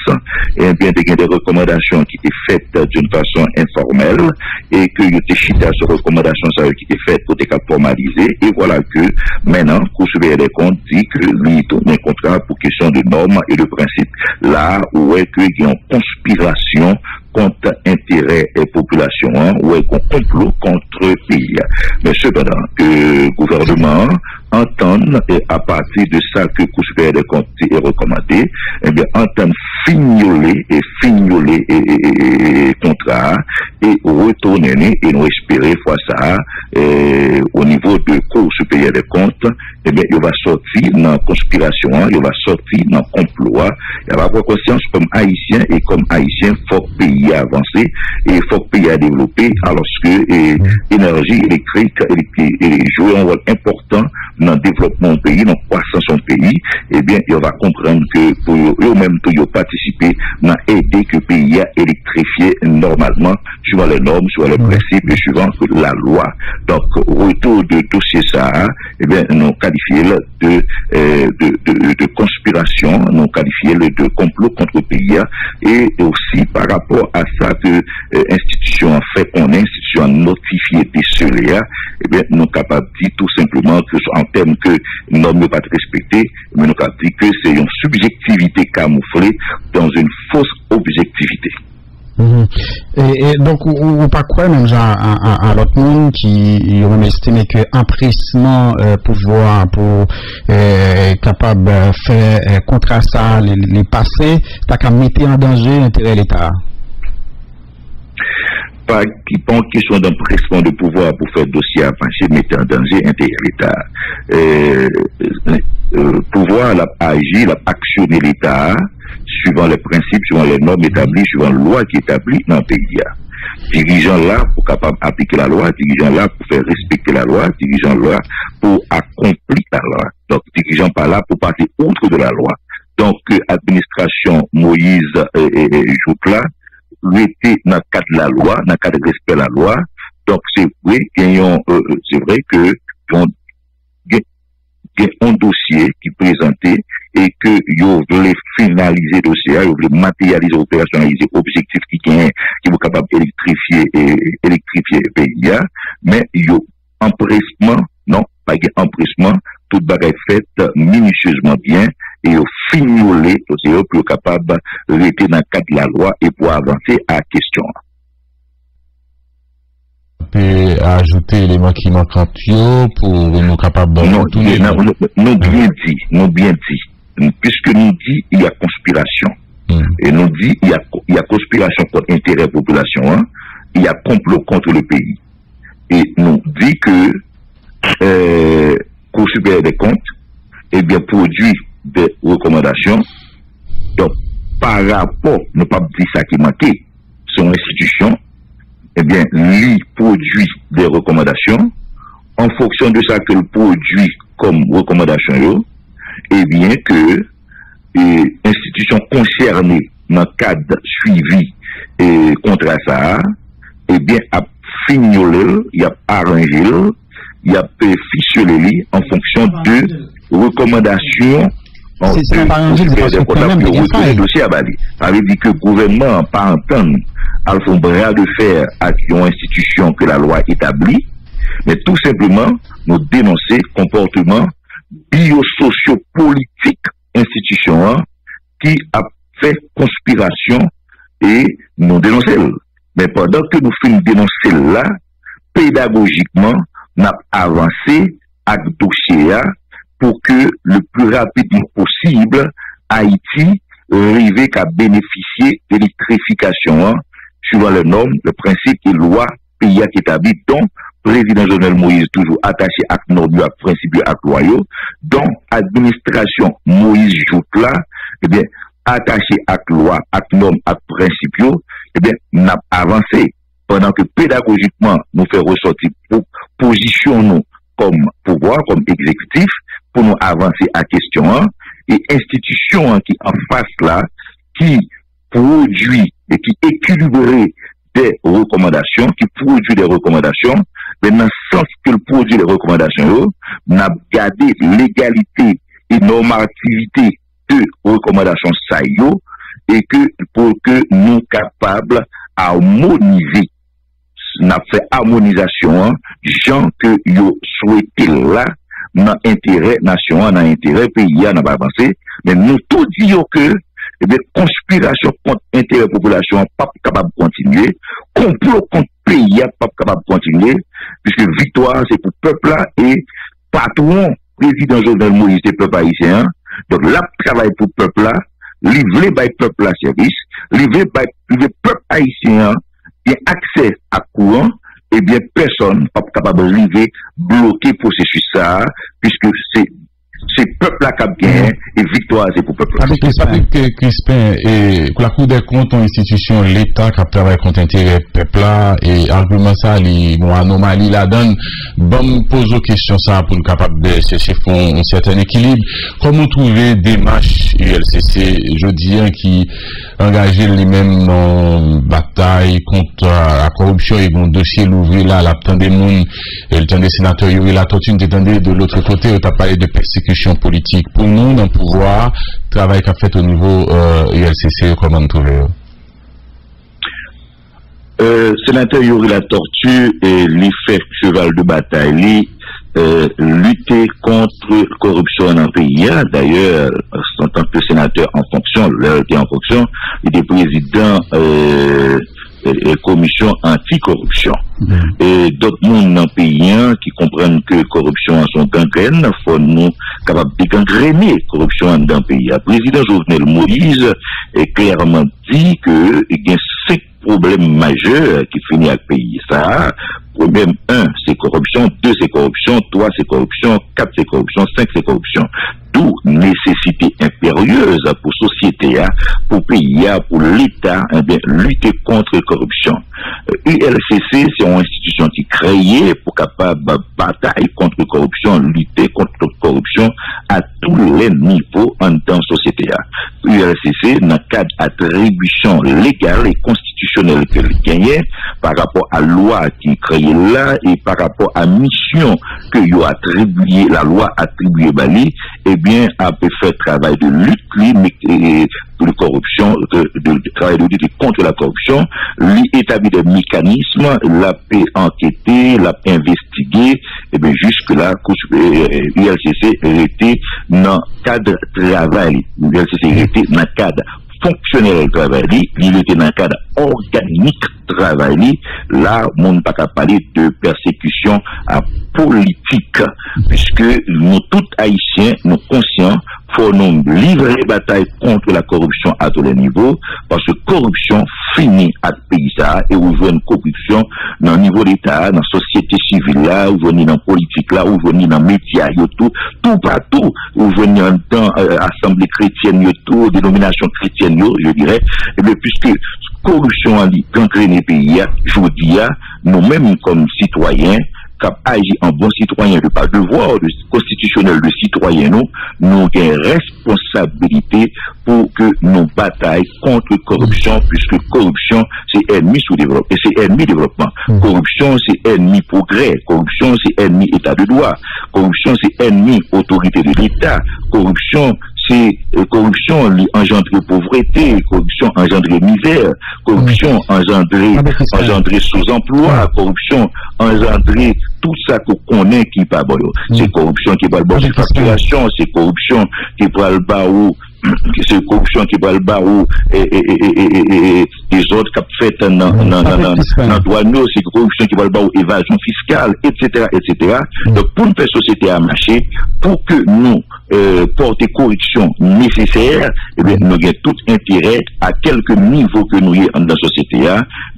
et bien te gagné des recommandations qui étaient faites d'une façon informelle et que il était chita sur recommandations qui étaient faites pour être formalisées et voilà que maintenant Cour supérieure des comptes dit que lui tourne un contrat pour question de normes et de principes là où est que il y a une conspiration contre intérêt et population ou est qu'on complot contre pays. Mais cependant que le gouvernement entend à partir de ça que Cour supérieure des comptes est recommandé, eh bien entend fignoler et contrat et retourner et nous espérer fois ça au niveau de Cour supérieure des comptes, eh bien il va sortir dans conspiration, il va sortir dans complot, il va avoir conscience comme haïtien et comme haïtien faut que pays avancer et il faut que pays a développer alors que l'énergie électrique joue un rôle important dans le développement du pays, dans la croissance du pays, eh bien, il va comprendre que pour eux-mêmes, ils participer à aider que le pays a électrifié normalement, suivant les normes, suivant les principes et suivant la loi. Donc, retour de dossier ça, eh bien, nous qualifions de conspiration, nous qualifions de complot contre le pays et aussi par rapport à ça que institution a fait qu'on est, institution a notifié des ceux-là, eh bien, nous sommes capables de dire tout simplement que en termes que normes ne pas respectées, mais nous avons dit que c'est une subjectivité camouflée dans une fausse objectivité. Et donc, ou pas quoi, même à l'autre monde qui ont estimé que empressement pouvoir pour capable de faire contre ça les passés, t'as qu'à mettre en danger l'intérêt de l'État. Pas en question d'empressement de pouvoir pour faire dossier avancé, mettre en danger l'intérêt de l'État. Pouvoir agir, actionner l'État, suivant les principes, suivant les normes établies, suivant la loi qui est établie dans le pays. Dirigeant là pour capable appliquer la loi, dirigeant là pour faire respecter la loi, dirigeant là pour accomplir la loi. Donc, dirigeant pas là pour passer outre de la loi. Donc, administration Moïse et Joutla, était dans le cadre de la loi, dans le cadre de respect de la loi. Donc, c'est vrai que il y a un dossier qui présentait et que vous voulez finaliser le dossier, vous voulez matérialiser, opérationnaliser objectif qui est capable d'électrifier le pays, mais il y a empressement, non, pas empressement, toute bagaille faite minutieusement bien et au fignoler dossier pour capable de rester dans le cadre de la loi et pour avancer à la question. Peut ajouter l'élément qui manque pour nous capables de nous bien dit, puisque nous dit il y a conspiration et nous dit il y a conspiration contre l'intérêt de la population, il y a complot contre le pays et nous dit que Cour supérieure des comptes eh bien produit des recommandations. Donc par rapport, ne pas dire ça qui manquait, son institution eh bien, lui produit des recommandations. En fonction de ça que le produit comme recommandation, eh bien que l'institution concernée dans le cadre suivi et contre ça, eh bien, a fignolé, il a arrangé, il a ficelé en fonction de recommandations. C'est pas arrangé, parce que quand même, le dossier à Bali. Ça veut dire que le gouvernement n'a pas entendu à son bras de fer à une institution que la loi établit, mais tout simplement nous dénoncer comportement bio-socio-politique institution qui a fait conspiration et nous dénoncer. Mais pendant que nous faisons dénoncer là, pédagogiquement, nous avons avancé avec le dossier pour que le plus rapidement possible, Haïti arrive à bénéficier de l'électrification suivant les normes, le principe et loi pays qui établit, dont le président Jovenel Moïse toujours attaché à normes, à principe et à loi, dont administration Moïse Joutla, eh bien, attaché à loi, à normes, à principe, eh bien, n'a avancé pendant que pédagogiquement nous fait ressortir pour position nous comme pouvoir, comme exécutif, pour nous avancer à question, et institution qui en face là, qui produit et qui équilibre des recommandations, qui produit des recommandations, mais dans le sens que le produit des recommandations, n'a gardé l'égalité et normativité de recommandations ça et que pour que nous capables harmoniser, n'a fait harmonisation, gens que yo souhaité là, dans intérêt nation, dans intérêt pays, n'a pas avancé, mais nous tout disons que conspiration contre intérêt population pas capable de continuer, complot contre pays pas capable de continuer, puisque victoire c'est pour le peuple là et patron président Jovenel Moïse c'est peuple haïtien. Donc là travail pour le peuple là, livrer par le peuple là service, livrer par le peuple haïtien qui a accès à courant, et bien personne pas capable de livrer bloquer processus ça puisque c'est peuple là qui a gagné et victoire c'est pour le peuple. Avec Crispin et la Cour des comptes en institution l'État qui a travaillé contre l'intérêt peuple là et argument ça mon anomalie la donne bon pose aux questions ça pour nous capable de chercher un certain équilibre. Comment trouver démarche ULCC jeudi qui engagé lui-même dans bataille contre la corruption et un dossier l'ouvrir là la temps des monde et le temps des sénateurs Yuri la tortue de l'autre côté on t'a parlé de persécution politique pour nous dans le pouvoir travail qu'a fait au niveau ULCC comment trouver sénateur Yuri la tortue et l'effet cheval de bataille lutter contre la corruption dans le pays. D'ailleurs, en tant que sénateur en fonction, il était président commission anti-corruption. Et d'autres monde dans le pays qui comprennent que corruption sont gangrène, faut nous capables de gangréner corruption dans le pays. Le président Jovenel Moïse est clairement dit que il y a 5 problèmes majeurs qui finissent avec le pays. Ça, problème 1, c'est corruption, 2, c'est corruption, 3, c'est corruption, 4, c'est corruption, 5, c'est corruption. D'où nécessité impérieuse pour société, pour pays, pour l'État, lutter contre la corruption. ULCC, c'est une institution qui est créée pour capable de bataille contre la corruption, lutter contre la corruption à tous les niveaux en tant que société. ULCC, dans le cadre d'attribution légale et constitutionnelle qu'elle gagnait par rapport à la loi qui est créée là et par rapport à la mission que la loi attribuée Bali, eh bien, a fait travail de lutte pour la corruption, de travail de lutte contre la corruption, lui établit des mécanismes, l'a enquêté, l'a investigué, et bien jusque-là, ULCC était dans le cadre de travail, ULCC était dans le cadre fonctionnel de travail, il était dans le cadre organique de travail, là, on ne peut pas parler de persécution politique, puisque nous, tous haïtiens, nous conscients, faut nous livrer la bataille contre la corruption à tous les niveaux, parce que corruption finit à pays ça, et vous voyez une corruption dans le niveau d'État, dans la société civile là, vous voyez dans la politique là, vous voyez dans les médias, tout partout, vous voyez dans l'Assemblée chrétienne, tout, dénomination chrétienne, je dirais, et bien, puisque corruption a gangréné les pays, je vous dis, nous-mêmes comme citoyens, cap agir en bon citoyen, de pas devoir constitutionnel de citoyen, nous avons une responsabilité pour que nous bataillons contre la corruption, puisque corruption c'est ennemi sous-développement, et c'est ennemi développement. Corruption c'est ennemi progrès, corruption c'est ennemi état de droit, corruption c'est ennemi autorité de l'État, corruption engendre pauvreté, corruption engendre misère, corruption engendre sous-emploi, corruption engendre tout ça qu'on connaît qui pas bon. C'est corruption qui va le bas de facturation, c'est corruption qui va le bas où c'est corruption qui va le bas où et des autres qui fait dans douane, c'est corruption qui va le bas où évasion fiscale, etc. Donc pour une société à marcher, pour que nous porter correction nécessaire, eh bien, nous avons tout intérêt à quelque niveau que nous y dans la société,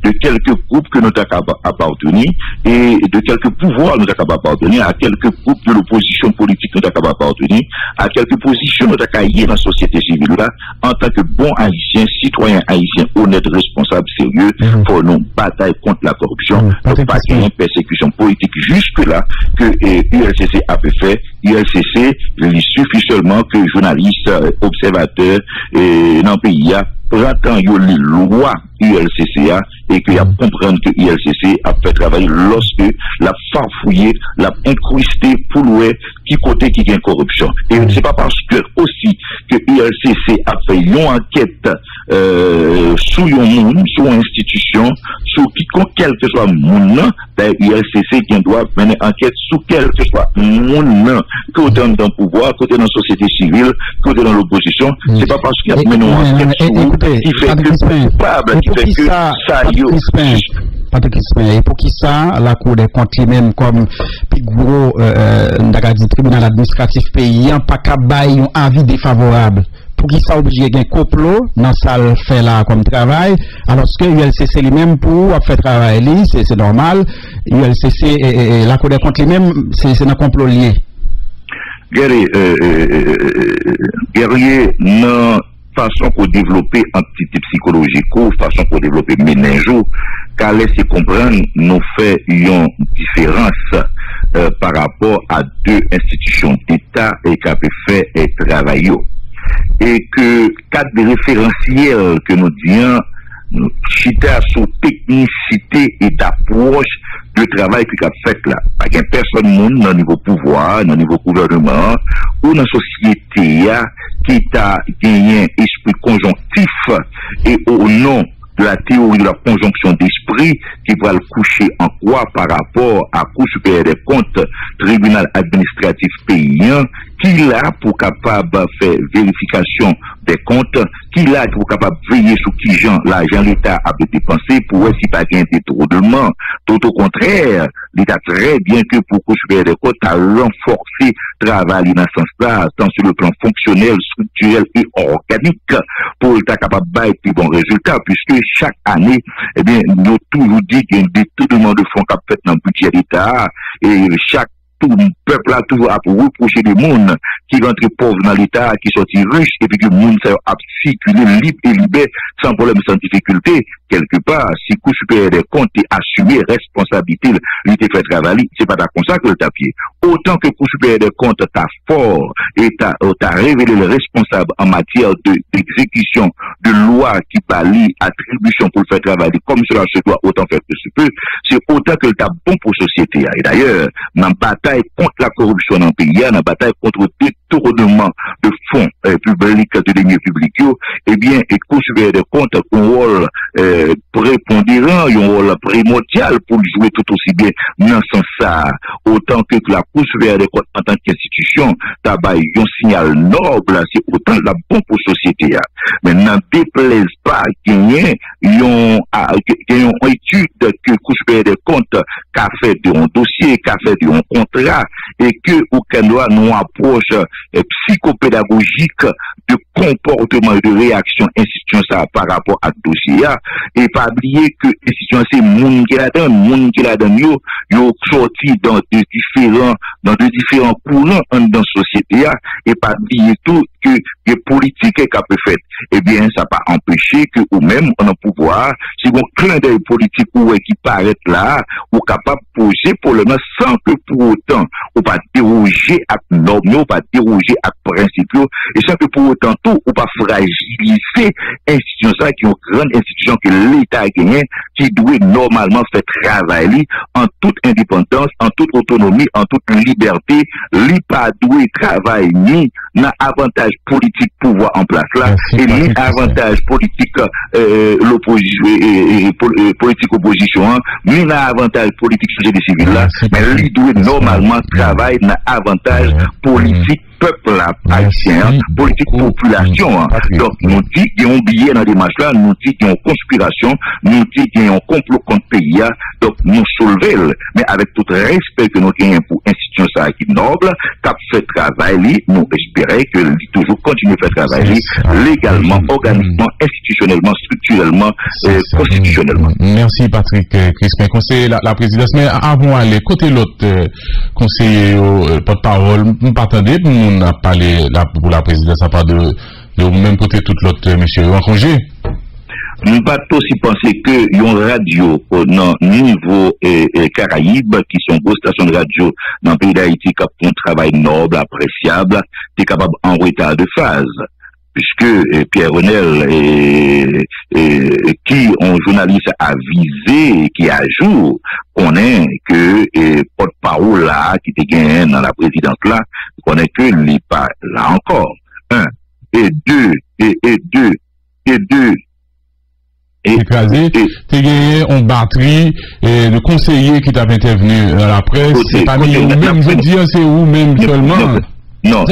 de quelques groupes que nous avons appartenir et de quelques pouvoirs nous avons appartenir, à quelques groupes de l'opposition politique nous avons appartenir, à quelques positions nous avons dans la société civile là, en tant que bon haïtien, citoyen haïtien, honnête, responsable, sérieux. sérieux pour nous bataille contre la corruption, donc pas qu'il y ait une persécution politique jusque-là que ULCC a fait. ULCC, il suffit seulement que journalistes, observateurs dans le pays printemps yo les lois ULCCA et qu'il y a comprendre que ULCC a fait travailler lorsque la farfouillé, la incrusté pour louer qui côté qui gagne corruption. Et c'est pas parce que aussi que ULCC a fait une enquête sous un monde, sous une institution, sous quiconque quel que soit monde, ULCC qui doit mener enquête sous quel que soit monde, côté dans le pouvoir, côté dans la société civile, côté dans l'opposition. C'est pas parce qu'il y a mené une enquête sous qui fait que coupable, qui fait que ça Patrick Crispin, et pour qui ça, la Cour des comptes lui-même comme plus gros tribunal administratif paysan, pas qu'à bailler un avis défavorable. Pour qui ça obligé un complot dans ça le fait là comme travail, alors que ULCC lui-même pour faire travail, c'est normal. ULCC et la Cour des comptes lui-même, c'est un complot lié. Guerrier, non. Façon pour développer entité psychologique, façon pour développer méningeau, qu'à laisser comprendre, nous fait une différence par rapport à deux institutions d'État et qu'a fait travail. Et que cadre référentiel que nous disons, chita sous technicité et d'approche de travail qui a fait là. Pas qu'il y a personne monde dans le niveau pouvoir, dans le niveau gouvernement, ou dans la société qui a gagné esprit conjonctif et au nom de la théorie de la conjonction d'esprit qui va le coucher en quoi par rapport à Cour supérieure des comptes, tribunal administratif paysan, qui l'a pour capable faire vérification des comptes, qui l'a pour capable veiller sur qui l'argent l'État a dépensé pour voir si pas gain détournement. Tout au contraire, l'État très bien que pour Cour supérieure des comptes a renforcé travail dans ce sens-là, tant sur le plan fonctionnel, structurel et organique, pour l'État capable de faire plus bons résultats, puisque chaque année, eh bien, nous toujours dit qu'il y a un détournement de fonds qu'a fait dans le budget d'État, et chaque le peuple a toujours à reprocher des monde qui rentrent pauvres dans l'État, qui sont riches, et puis que le monde a circulé libre et libre, sans problème, sans difficulté. Quelque part, si Cour supérieure des comptes a assumé responsabilité, il était fait travailler, c'est pas comme ça que le tapier. Autant que Cour supérieure des comptes t'a fort et t'a révélé le responsable en matière d'exécution de loi qui pallie attribution pour le faire travailler, comme cela se doit, autant faire que se peut, c'est autant que le t'a bon pour la société. Et d'ailleurs, dans la bataille contre la corruption dans le pays, dans la bataille contre le détournement de fonds publics, de deniers publics, eh bien, et Cour supérieure des comptes, un rôle prépondérant, un rôle primordial pour jouer tout aussi bien dans ce sens, autant que la Cour supérieure des comptes en tant qu'institution, tabac un signal noble, c'est autant la bonne pour la société. Mais n'en déplaise pas qu'il y ait une étude que Cour supérieure des comptes qu'a fait de un dossier, qu'a fait de un contrat, et que aucun doit nous approche psychopédagogique de comportement et de réaction institution ça par rapport à ce dossier et pas oublier que institution c'est monde qui la donne yo sorti dans de différents courants dans la société et pas oublier tout que les politiques qu'a fait eh bien ça pas empêcher que ou même on a pouvoir si on clin d'œil politique ou qui paraît là ou capable poser pour le sans que pour autant ou pas déroger à normes ou pas déroger à principes et sans que pour autant tout ou pas fragiliser institutions ça qui ont grande institution que l'État a gagné qui doit normalement faire travailler en toute indépendance, en toute autonomie, en toute liberté, l'État doit travailler ni dans avantage politique pouvoir en place là et ni avantage politique l'opposition politique opposition ni dans avantage politique société civile là mais il doit normalement travailler dans avantage politique peuple haïtien, politique population. Donc, nous dit qu'il y a un billet dans la démarche là, nous dit qu'il y a une conspiration, nous dit qu'il y a un complot contre le pays. Donc, nous soulevons, mais avec tout le respect que nous avons pour l'institution qui est noble, qui a fait travail, nous espérons que toujours continue à faire travail légalement, organiquement, institutionnellement, structurellement, constitutionnellement. Merci Patrick Crispin. Conseiller la présidence, mais avant d'aller côté l'autre conseiller porte-parole, nous partons on a parlé là pour la présidence à part de même côté toute l'autre monsieur en congé. nous pas aussi penser que yon radio dans niveau Caraïbes qui sont grosses stations de radio dans le pays d'Haïti qui font un travail noble, appréciable, est capable en retard de phase. Puisque Pierre Renel qui un journaliste avisé qui à jour connaît que porte-parole là qui était gagné dans la présidence là connaît que il n'est pas là encore. Un et deux écrasé, tu as gagné en batterie, et le conseiller qui t'a intervenu dans la presse, c'est pas mis, même je dis, c'est où même seulement. Non,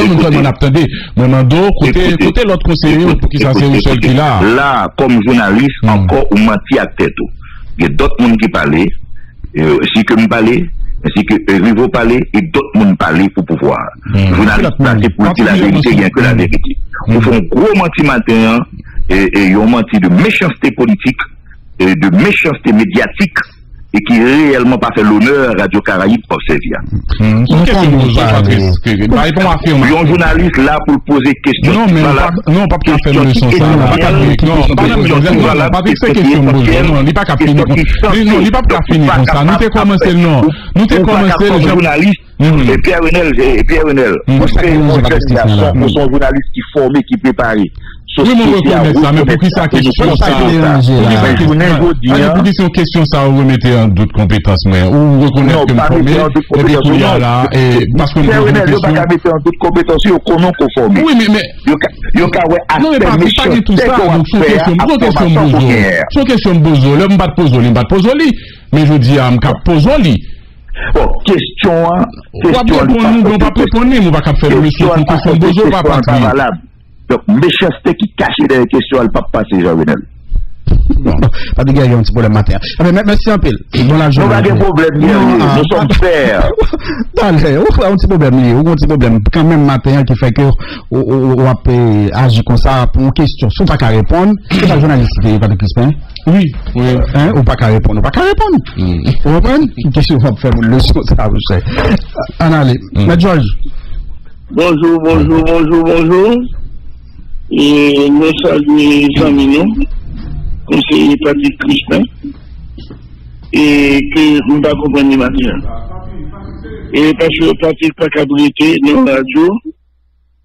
attendez, côté l'autre conseiller, pour qui ça c'est où seul qui là. Là, comme journaliste, encore, on menti à tête. Il y a d'autres monde qui parlaient, si que me parlait, ainsi que Rivo parlait, et d'autres monde parlaient pour pouvoir. Journaliste, c'est pour dire la vérité, rien que la vérité. On fait un gros menti matin, et on menti de méchanceté politique, et de méchanceté médiatique, et qui réellement pas fait l'honneur à Radio Caraïbes pour servir. Un journaliste là pour poser question. Non, mais non, pas pour faire une leçon ça. Pas faire question. Non, il n'est pas qu'à finir. Non, il n'est pas qu'à finir comme ça. Nous t'ai commencé le nom. Nous t'ai commencé le journaliste. Et Pierre Renel. Moi, son journaliste qui formé, qui préparé. Oui, mais on reconnaît ça, mais pour qui ça question ça? Pour qui c'est une question ça, vous remettez en doute compétence, mais ou reconnaître que vous formez, et puis il y a là, et parce qu'on a une question. Pas mettre en doute compétence, il y a qu'on conforme. Oui, mais. Non, mais pas du tout ça, donc son question bozo, là, on bat pozoli, mais je dis à m'cap pozoli. Bon, question, on va pas répondre, on va faire le monsieur, une question bozo, on va pas valable. Donc, méchanceté qui cache dans les questions, elle ne peut pas passer, Jean-Renel. Non, pas de gars, il y a un petit problème matin. Merci un peu. Bon, là, nous avons un problème, nous sommes frères. Allez, on a un petit problème, on a un petit problème. Quand même, matin, qui fait que on peut agir comme ça pour une question. Si on n'a pas qu'à répondre, c'est la journaliste qui n'est pas de Crispin. Oui. Hein, ou pas qu'à répondre, on pas qu'à répondre. Vous comprenez? Une question, on va faire une leçon, ça vous sait. Allez, mais George. Bonjour. Et nous saluons les amis, conseiller Patrick Crispin, et que nous ne pas comprendre maintenant. Et parce que Patrick pas cabrité dans la radio,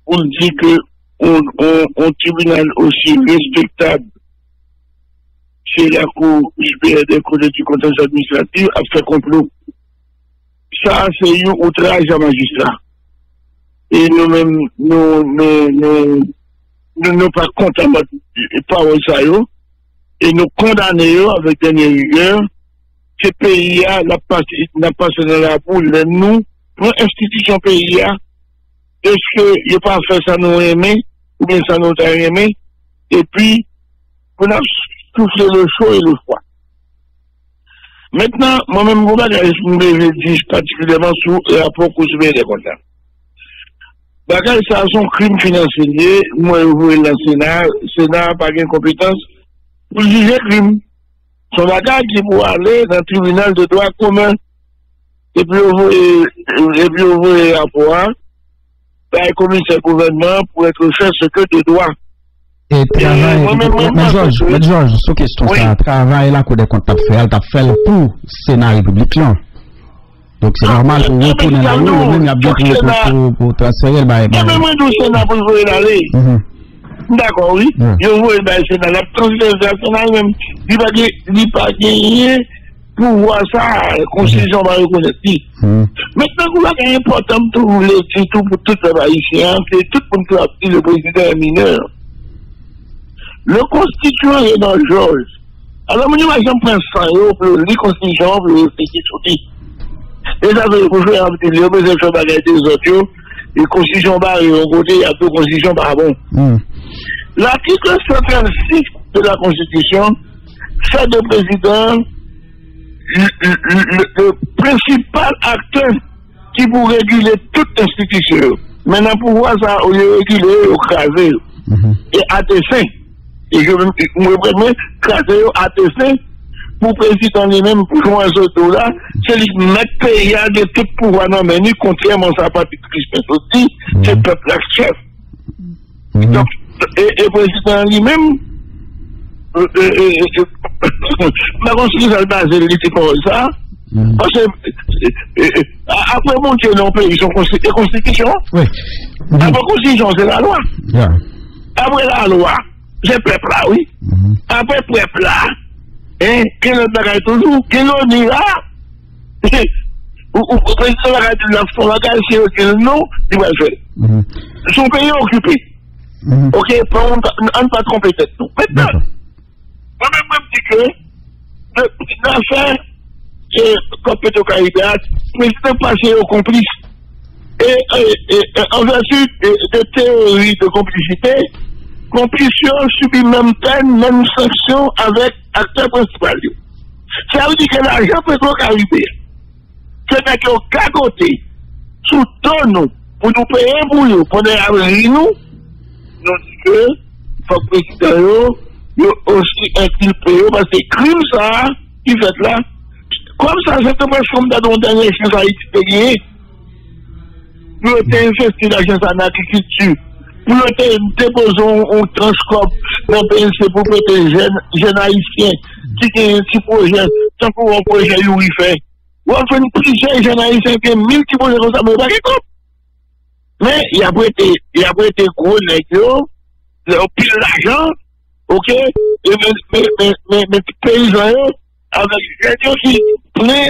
on dit que un tribunal aussi respectable, c'est la Cour supérieure des cours du contentieux administratif, a fait complot. Ça, c'est un outrage à magistrat. Et nous-mêmes, nous ne pas contents de parole ça et nous condamnons avec dernière rigueur ce pays n'a passé dans la boule nous pour l'institution pays est-ce que il pas fait ça nous aimer ou bien ça nous a aimé et puis on a soufflé le chaud et le froid. Maintenant moi-même je me dis particulièrement sur le rapport que je vais des comptes. Bagay ça son crime financier, moi je vois le Sénat pas de compétence pour juger crime. Son bagage qui pour aller dans le tribunal de droit commun et puis on voit rapport par le commissaire gouvernement pour être fait ce que de droit. Et travail, mais Georges, sur question ça, travail là que des comptes t'as fait pour Sénat républicain. Donc c'est normal pour retourner la rue, même il y a bien pour transférer le bail. Même moi je Sénat pour jouer l'aller. D'accord, oui. Je vois le Sénat, la transfération même, il pas gagné pour voir ça, la Constitution va reconnaître. Maintenant, vous avez important pour les tout pour tout les Haïtiens, c'est tout pour nous appeler le président est mineur. Le constituant est dans Georges. Alors, moi, j'aime prendre ça, pour les constitutions, pour les constitutions. Et ça veut dire que je vais appeler les constitutions des autres, les constitutions par un côté, il y a deux constitutions par bon. L'article 136 de la Constitution fait de président le principal acteur qui pour réguler toute institution. Maintenant, pour voir ça, au lieu de réguler, au craser. Et à dessein. Et je me permets, craser à dessein pour le président lui-même, pour jouer un autre là, c'est lui mettre pays de tout pouvoir dans le contrairement à sa partie Crispin aussi, c'est le peuple chef. Donc, et le président lui-même, ma constitution est basée sur ça. Parce que après mon Dieu, non, pays, sont constitution. Oui. Après constitution, c'est la loi. Après la loi, c'est peuple là, oui. Après peuple là, qui ne bagaille toujours, qui ne dit là, ou président la radio de la fond, la gare, si non, il va le faire. Son pays est occupé. Ok, on ne pas tromper tête. Maintenant, moi-même, je dis que l'affaire, comme Petro-Caribéa, le président passé aux complices. Et en vertu de théories de complicité, complicité subit même peine, même sanction avec acteur principal. Ça veut dire que l'argent Petro-Caribéa, c'est que au cagoté, sous tonneau, pour nous payer pour nous, pour nous abrir nous, nous disons que, faut que le président aussi inculpé, parce que crime ça, qui fait là, comme ça, c'est comme forme dans dernier chose à Haïti, nous avons investi l'argent en agriculture, nous avons déposé un transcorp dans le PNC pour protéger les jeunes haïtiens qui ont un petit projet, sans qu'on ait un projet où il fait. Ou enfin, plusieurs jeunes haïtiens qui ont 1000 petits projets comme ça, mais pas de mais il a pas été gros négro, il a pile l'argent, ok, mais paysans, avec des gens qui plein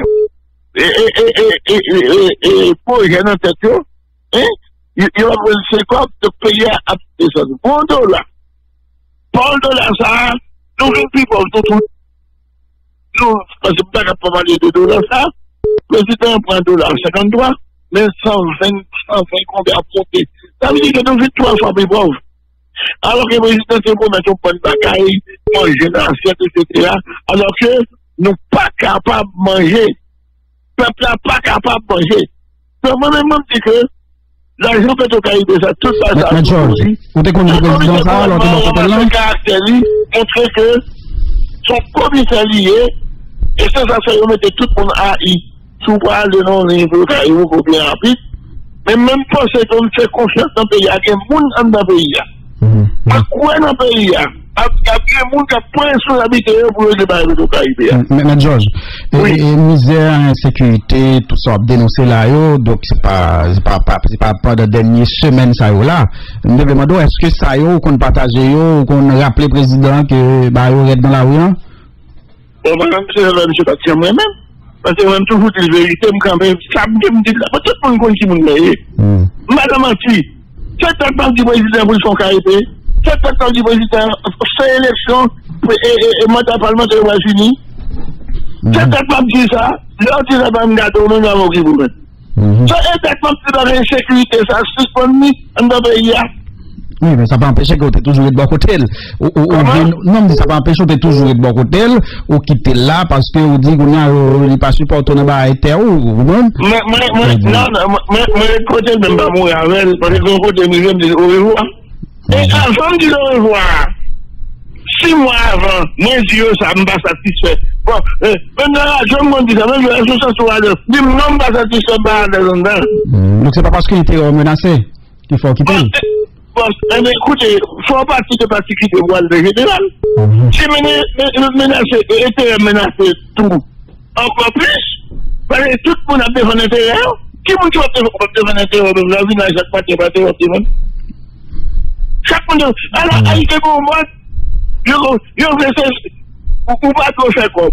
et projet dans tête, il va prendre 50 de payer à $1. Pour $1, ça, nous ne plus pour tout. Nous, parce que pas parler de $, ça, le président prend $53, mais 120 combien à porter. Ça veut dire que nous vivons 3 fois plus pauvres. Alors que le président, c'est pour mettre un point de bagaille, manger dans l'assiette, etc. Alors que nous ne sommes pas capables de manger. Le peuple n'est pas capable de manger. Donc, moi-même, je dis que l'argent Petro-Caribéa, ça, tout ça, ça. Mais George, vous êtes comme le président, ça, alors que vous êtes là. Montrer que son commissaire lié, et ça fait remettre tout le monde à I. Sous le nom de Petro-Caribéa, bien rapide. Mais même pas c'est qu'on fait confiance dans le pays, il y a des gens dans le pays. À quoi dans le pays? Il y a des gens qui ont point sur l'habitude pour le débat de Petro-Caribéa. Mais George, misère, insécurité, tout ça, dénoncer là, donc c'est pas de dernière semaine ça là. Nous demandons est-ce que ça qu'on partage qu'on rappelle le président que bah est dans la rue? Bon, madame, c'est monsieur Patrick moi-même. Parce que moi-même toujours dire la vérité, quand même, ça me dit là, tout le monde connaît qui me dit. Madame Anti, c'est un temps du président pour son carité, c'est un temps du président fait élection et mandat parlementaire aux États-Unis. C'est un temps dit ça, l'autre dit ça, madame Gato, nous n'avons pas vous mettre. C'est un temps de l'insécurité, ça suspend dans le pays. Oui, mais ça peut empêcher que tu toujours de bon côté. Non, mais ça peut empêcher que tu toujours de bon côté ou quitter là parce que vous dites qu'on n'a pas supporté dans la terre ou non? Non, mais côté même pas mourir avec parce que le côté me dit au revoir. Et avant de le revoir, 6 mois avant, moi je dis ça me pas satisfait. Bon, maintenant je me dis ça, même je suis sur le dis non pas satisfait par les gens. Donc c'est pas parce qu'il était menacé qu'il faut quitter. Mais écoutez, il faut partir de particulier de voile général. Si menacé, était menacé tout, encore plus, parce que tout le monde a besoin d'intérieur. Qui vous dit que vous avez besoin d'intérieur de la vie dans chaque partie, chaque monde, alors, il fait pour moi, vous pas trop faire quoi.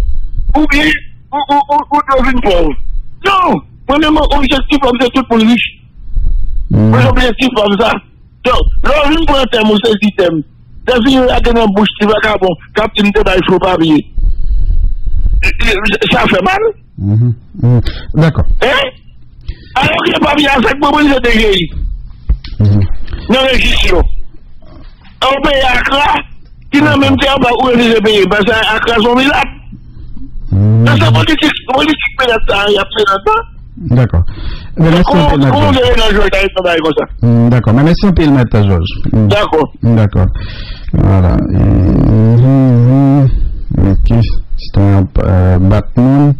Ou bien, ou devenir pauvre. Non, mon objectif, c'est tout le monde riche. Mon objectif, comme ça. Donc, l'origine pour un terme ou ce système, c'est qu'il y a une bouche qui va bon, quand tu ne te bats, il faut pas oublier. Ça fait mal. D'accord. Alors qu'il n'y a pas bien, ça peut pas de guérir. Non, mais j'y suis. On paye Accra, qui n'a même pas où est le pays, parce que Accra sont milables. Dans sa politique, mais là, il y a plein de temps. D'accord. Merci un peu, d'accord. Mais merci un peu, Maître Georges. D'accord. D'accord. Voilà. Ok. C'est un Batman.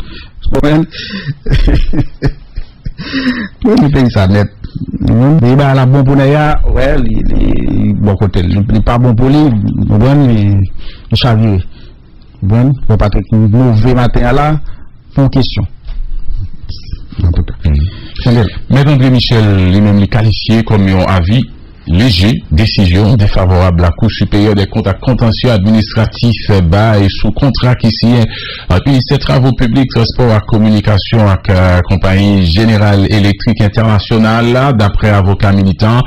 Le pays ça net. Il va la bon pour Naya, ouais, il bon côté. Il pas bon pour lui. chavirer. Bon, faut pas être mauvais matin là pour question. En tout cas. Mais André Michel, lui-même, qualifié comme un avis léger, décision défavorable à la Cour supérieure des comptes à contentieux administratif bas et sous contrat qui signe le ministère des Travaux publics, Transport et Communication avec la compagnie Générale Électrique Internationale. D'après avocat militant,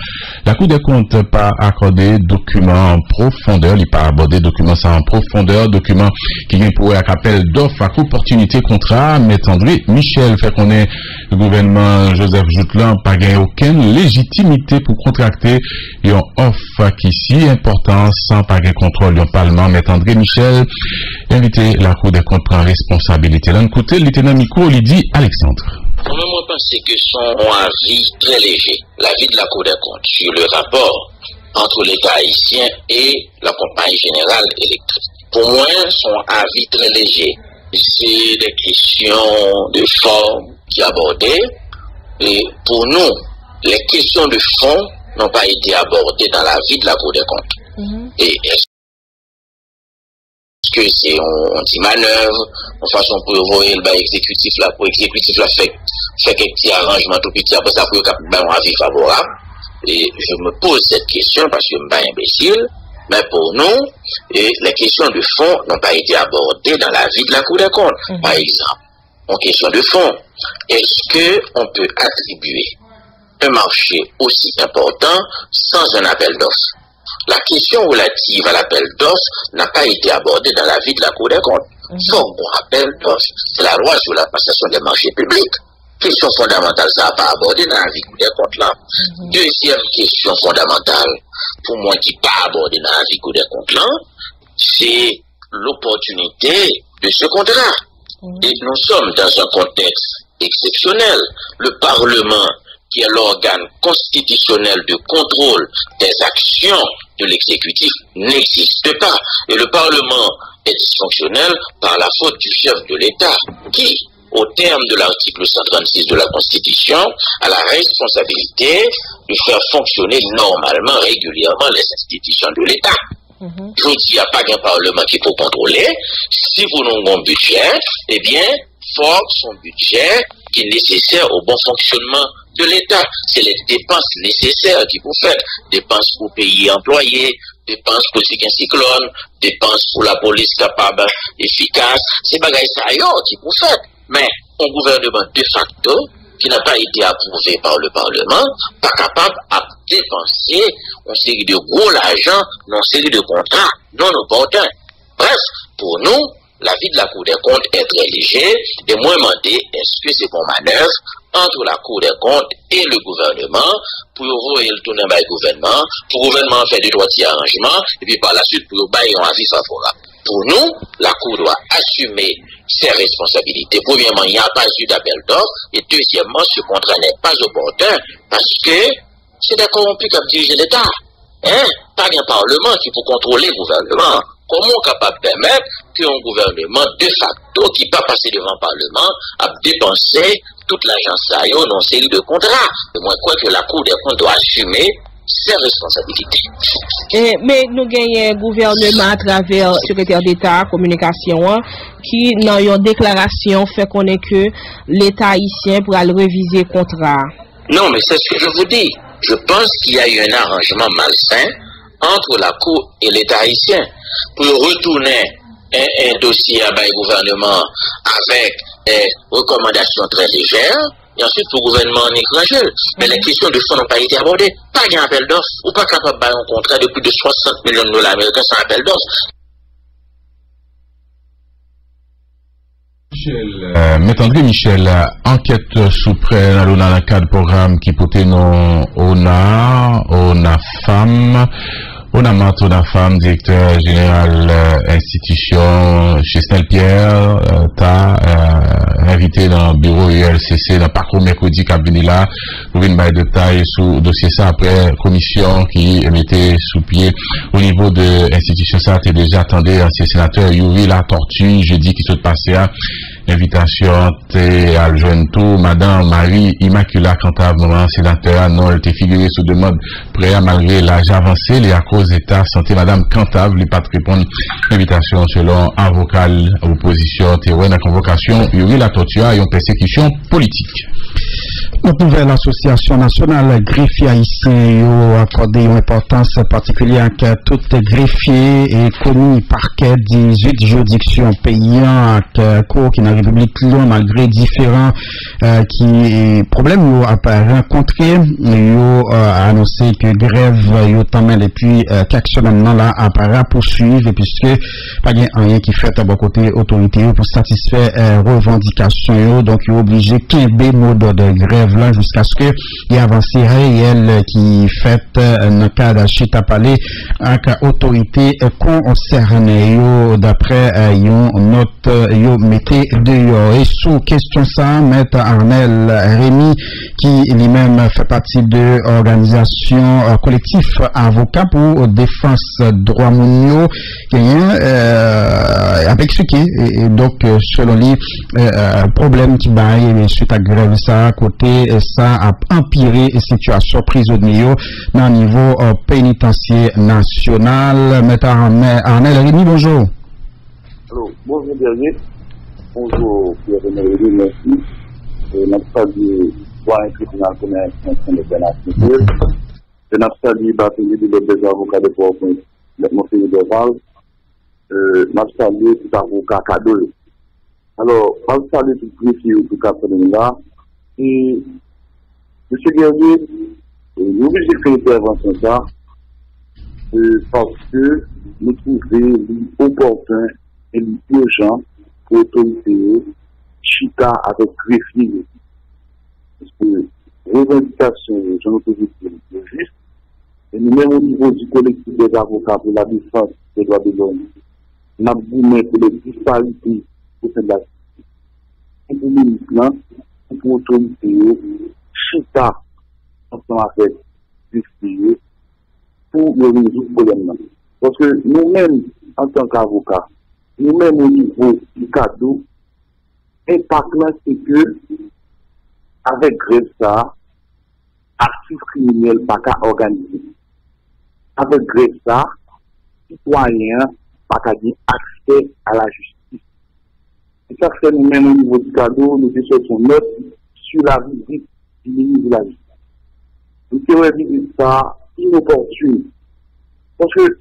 la Cour des comptes n'a pas accordé document en profondeur, il n'a pas abordé document ça en profondeur, document qui vient pour un appel d'offres à opportunité contrat. Mais André Michel fait qu'on est le gouvernement Joseph Joutlan pas gagné aucune légitimité pour contracter une offre qui si importante sans pas de contrôle du Parlement. Mais André Michel invité la Cour des comptes prend responsabilité. D'un côté, le lieutenant micro, il dit Alexandre. Moi, je pense que son avis très léger, l'avis de la Cour des comptes sur le rapport entre l'État haïtien et la compagnie Générale Électrique. Pour moi, son avis très léger, c'est des questions de forme qui abordées. Et pour nous, les questions de fond n'ont pas été abordées dans l'avis de la Cour des comptes. Et est-ce que c'est une petite manœuvre, une façon pour voir l'exécutif là, pour l'exécutif là fait quelques petits arrangements tout petit après ça pour un avis favorable. Et je me pose cette question parce que je ne suis pas imbécile, mais pour nous, les questions de fond n'ont pas été abordées dans l'avis de la Cour des comptes. Par exemple, en question de fond, est-ce qu'on peut attribuer un marché aussi important sans un appel d'offres? La question relative à l'appel d'offres n'a pas été abordée dans l'avis de la Cour des comptes. Son appel d'offres, c'est la loi sur la passation des marchés publics. Question fondamentale, ça n'a pas abordé dans l'avis des comptes là. Deuxième question fondamentale, pour moi qui n'a pas abordé dans l'avis des comptes là, c'est l'opportunité de ce contrat. Et nous sommes dans un contexte exceptionnel. Le Parlement, qui est l'organe constitutionnel de contrôle des actions de l'exécutif, n'existe pas. Et le Parlement est dysfonctionnel par la faute du chef de l'État, qui, au terme de l'article 136 de la Constitution, a la responsabilité de faire fonctionner normalement, régulièrement les institutions de l'État. Je dis, il n'y a pas qu'un Parlement qui peut contrôler. Si vous n'avez pas un budget, eh bien, faut son budget qui est nécessaire au bon fonctionnement de l'État. C'est les dépenses nécessaires qu'il faut faire. Dépenses pour payer employés, dépenses pour un cyclone, dépenses pour la police capable, efficace. C'est bagaille ça qu'il faut faire. Mais un gouvernement de facto qui n'a pas été approuvé par le Parlement, pas capable à dépenser une série de gros l'argent dans une série de contrats non opportuns. Bref, pour nous, l'avis de la Cour des comptes est très léger et moi demander est-ce que c'est une manœuvre entre la Cour des comptes et le gouvernement pour voir le tourner par le gouvernement, pour le gouvernement faire des droits d'arrangement et puis par la suite pour bailler un avis favorable. Pour nous, la Cour doit assumer ses responsabilités. Premièrement, il n'y a pas eu d'appel d'offres et deuxièmement, ce contrat n'est pas opportun parce que c'est des corrompus qui dirigent l'État. Pas un Parlement qui peut contrôler le gouvernement. Comment on est capable de permettre qu'un gouvernement de facto qui pas passé devant le Parlement a dépensé toute l'argent dans une série de contrats? Et moi, je crois que la Cour des comptes doit assumer ses responsabilités. Mais nous gagnons un gouvernement à travers le secrétaire d'État, communication, qui, dans une déclaration, fait connaître que l'État haïtien pourra le réviser le contrat. Non, mais c'est ce que je vous dis. Je pense qu'il y a eu un arrangement malsain entre la Cour et l'État haïtien pour retourner un dossier à le gouvernement avec des recommandations très légères et ensuite pour le gouvernement en étranger. Mais les questions de fond n'ont pas été abordées. Pas un appel d'offres ou pas capable de faire un contrat de plus de 60 millions de dollars américains sans appel d'offres. Maître André Michel, enquête sous près dans le cadre programme qui portait non ONA femme, directeur général institution Chesnel Pierre, t'a invité dans le bureau ULCC dans parcours mercredi qui a venu là pour une baille de détails sur dossier ça après commission qui mettait sous pied au niveau de l'institution ça t'es déjà attendu ancien sénateur Yuri La Tortue jeudi qui s'est passé à Invitation à jeune tout, Madame Marie Immaculata Cantave, sénateur, non, elle était figurée sous demande prêt malgré l'âge avancé, les à cause d'état santé, Madame Cantave, lui pas de répondre. Invitation selon avocat, opposition, terroir, la convocation, il y aurait la torture et une persécution politique. Notre nouvelle association nationale greffier haïtien a accordé une importance particulière à tout greffier et commis parquet 18 juridictions paysannes cours qui dans la République Lyon malgré différents problèmes à rencontrer. Ils ont annoncé que grève yo tamel et puis quelques semaines là appara poursuivre puisque pas rien qui fait à bon côté autorité pour satisfaire revendications donc ils obligé qu'un mode de grève là jusqu'à ce que y avancé réel qui fait dans le cas d'Achita Palais avec autorité concernée d'après yon note yo mettez dehors et sous question ça maître Arnel Rémy qui lui-même fait partie de organisation collectif avocat pour défense droit mondiaux qui a expliqué et donc selon lui problème qui baille suite à grève ça à côté ça a empiré la situation prisonniers dans le niveau pénitentiaire national. Maître Arnel Rémy, bonjour. Alors, bonjour dernier. Bonjour Pierre-René Rémy, merci. Notre salut soit un tribunal comme un centre de pénalité. Notre salut bâtiment des avocats de Port-au-Prince, mon pays de Val. Notre salut tout avocat cadeau. Alors, notre salut tout greffier tout cas là. Et Monsieur Guerrier, nous obligés de faire une intervention ça parce que nous trouvons opportun et urgent pour l'autorité chita avec greffier. Parce que revendication, je ne peux pas dire juste, et nous-mêmes au niveau du collectif des avocats pour la défense des droits de l'homme, nous avons voulu mettre les disparités au sein de la société. Pour nous, pour l'autorité, chita ensemble avec greffier pour le résoudre le problème. Parce que nous-mêmes, en tant qu'avocats, nous-mêmes au niveau du cadeau, l'impact là, c'est que, avec grève ça, actif criminel pas qu'à organiser. Avec grève ça, citoyen pas qu'à dire accès à la justice. Et ça fait nous-mêmes au niveau du cadeau, nous décidons note sur la visite du ministre de la Justice. Nous avons visite ça inopportune. Parce que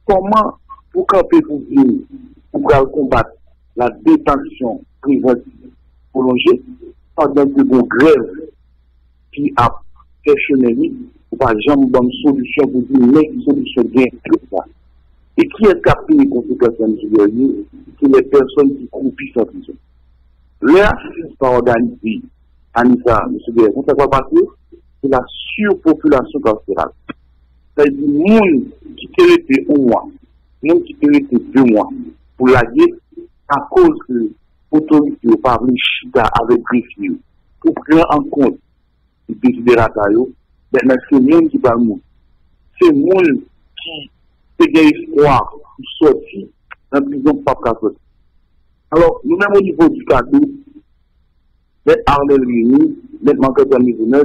comment vous camper pour dire, pour combattre la détention préventive prolongée pendant que vos grèves qui a questionné, ou pas jamais bonne solution pour dire, mais une solution bien que ça. Et qui est capté les conséquences de M. c'est les personnes qui croupissent en prison. Là, c'est pas organisé. Anissa, M. Guerrier, ça va passer, c'est la surpopulation carcérale. C'est-à-dire, monde qui peut rester un mois, monde qui peut rester 2 mois, pour la guerre, à cause que l'autorité n'a pas voulu chita avec greffier, pour prendre en compte les désidérata, ben, c'est le monde qui va mourir. C'est le monde qui fait espoir pour sortir dans la prison pas sortir. Alors, nous-mêmes au niveau du cadeau, les Arnel Rémy, les manqueurs de 2019,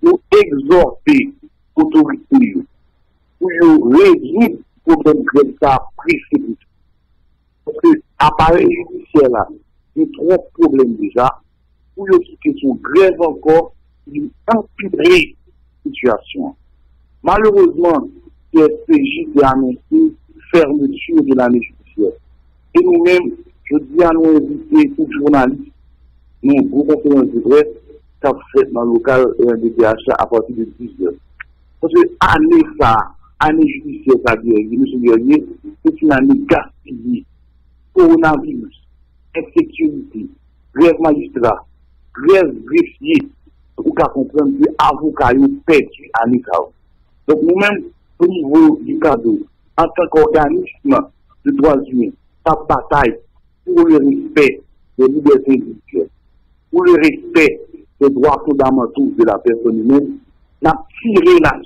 nous exhorter l'autorité pour résoudre le problème de ça précipité. Parce que l'appareil judiciaire là, il y a 3 problèmes déjà, pour quitter son grève encore, il empirer la situation. Malheureusement, le CJ a annoncé fermeture de l'année judiciaire. Et nous-mêmes, je dis à nous inviter tous les journalistes, nous, gros conférences de presse, ça fait dans le local de DHA à partir de 10 heures. Parce que année judiciaire, ça veut dire, M. Guerrier, c'est une année gaspillée. Coronavirus, insécurité, grève magistrat, grève greffier, pour qu'on comprenne que l'avocat a perdu année. Donc nous-mêmes, au niveau du cadeau, en tant qu'organisme de droits humains, ta bataille pour le respect des libertés individuelles, pour le respect des droits fondamentaux de la personne humaine, n'a tiré la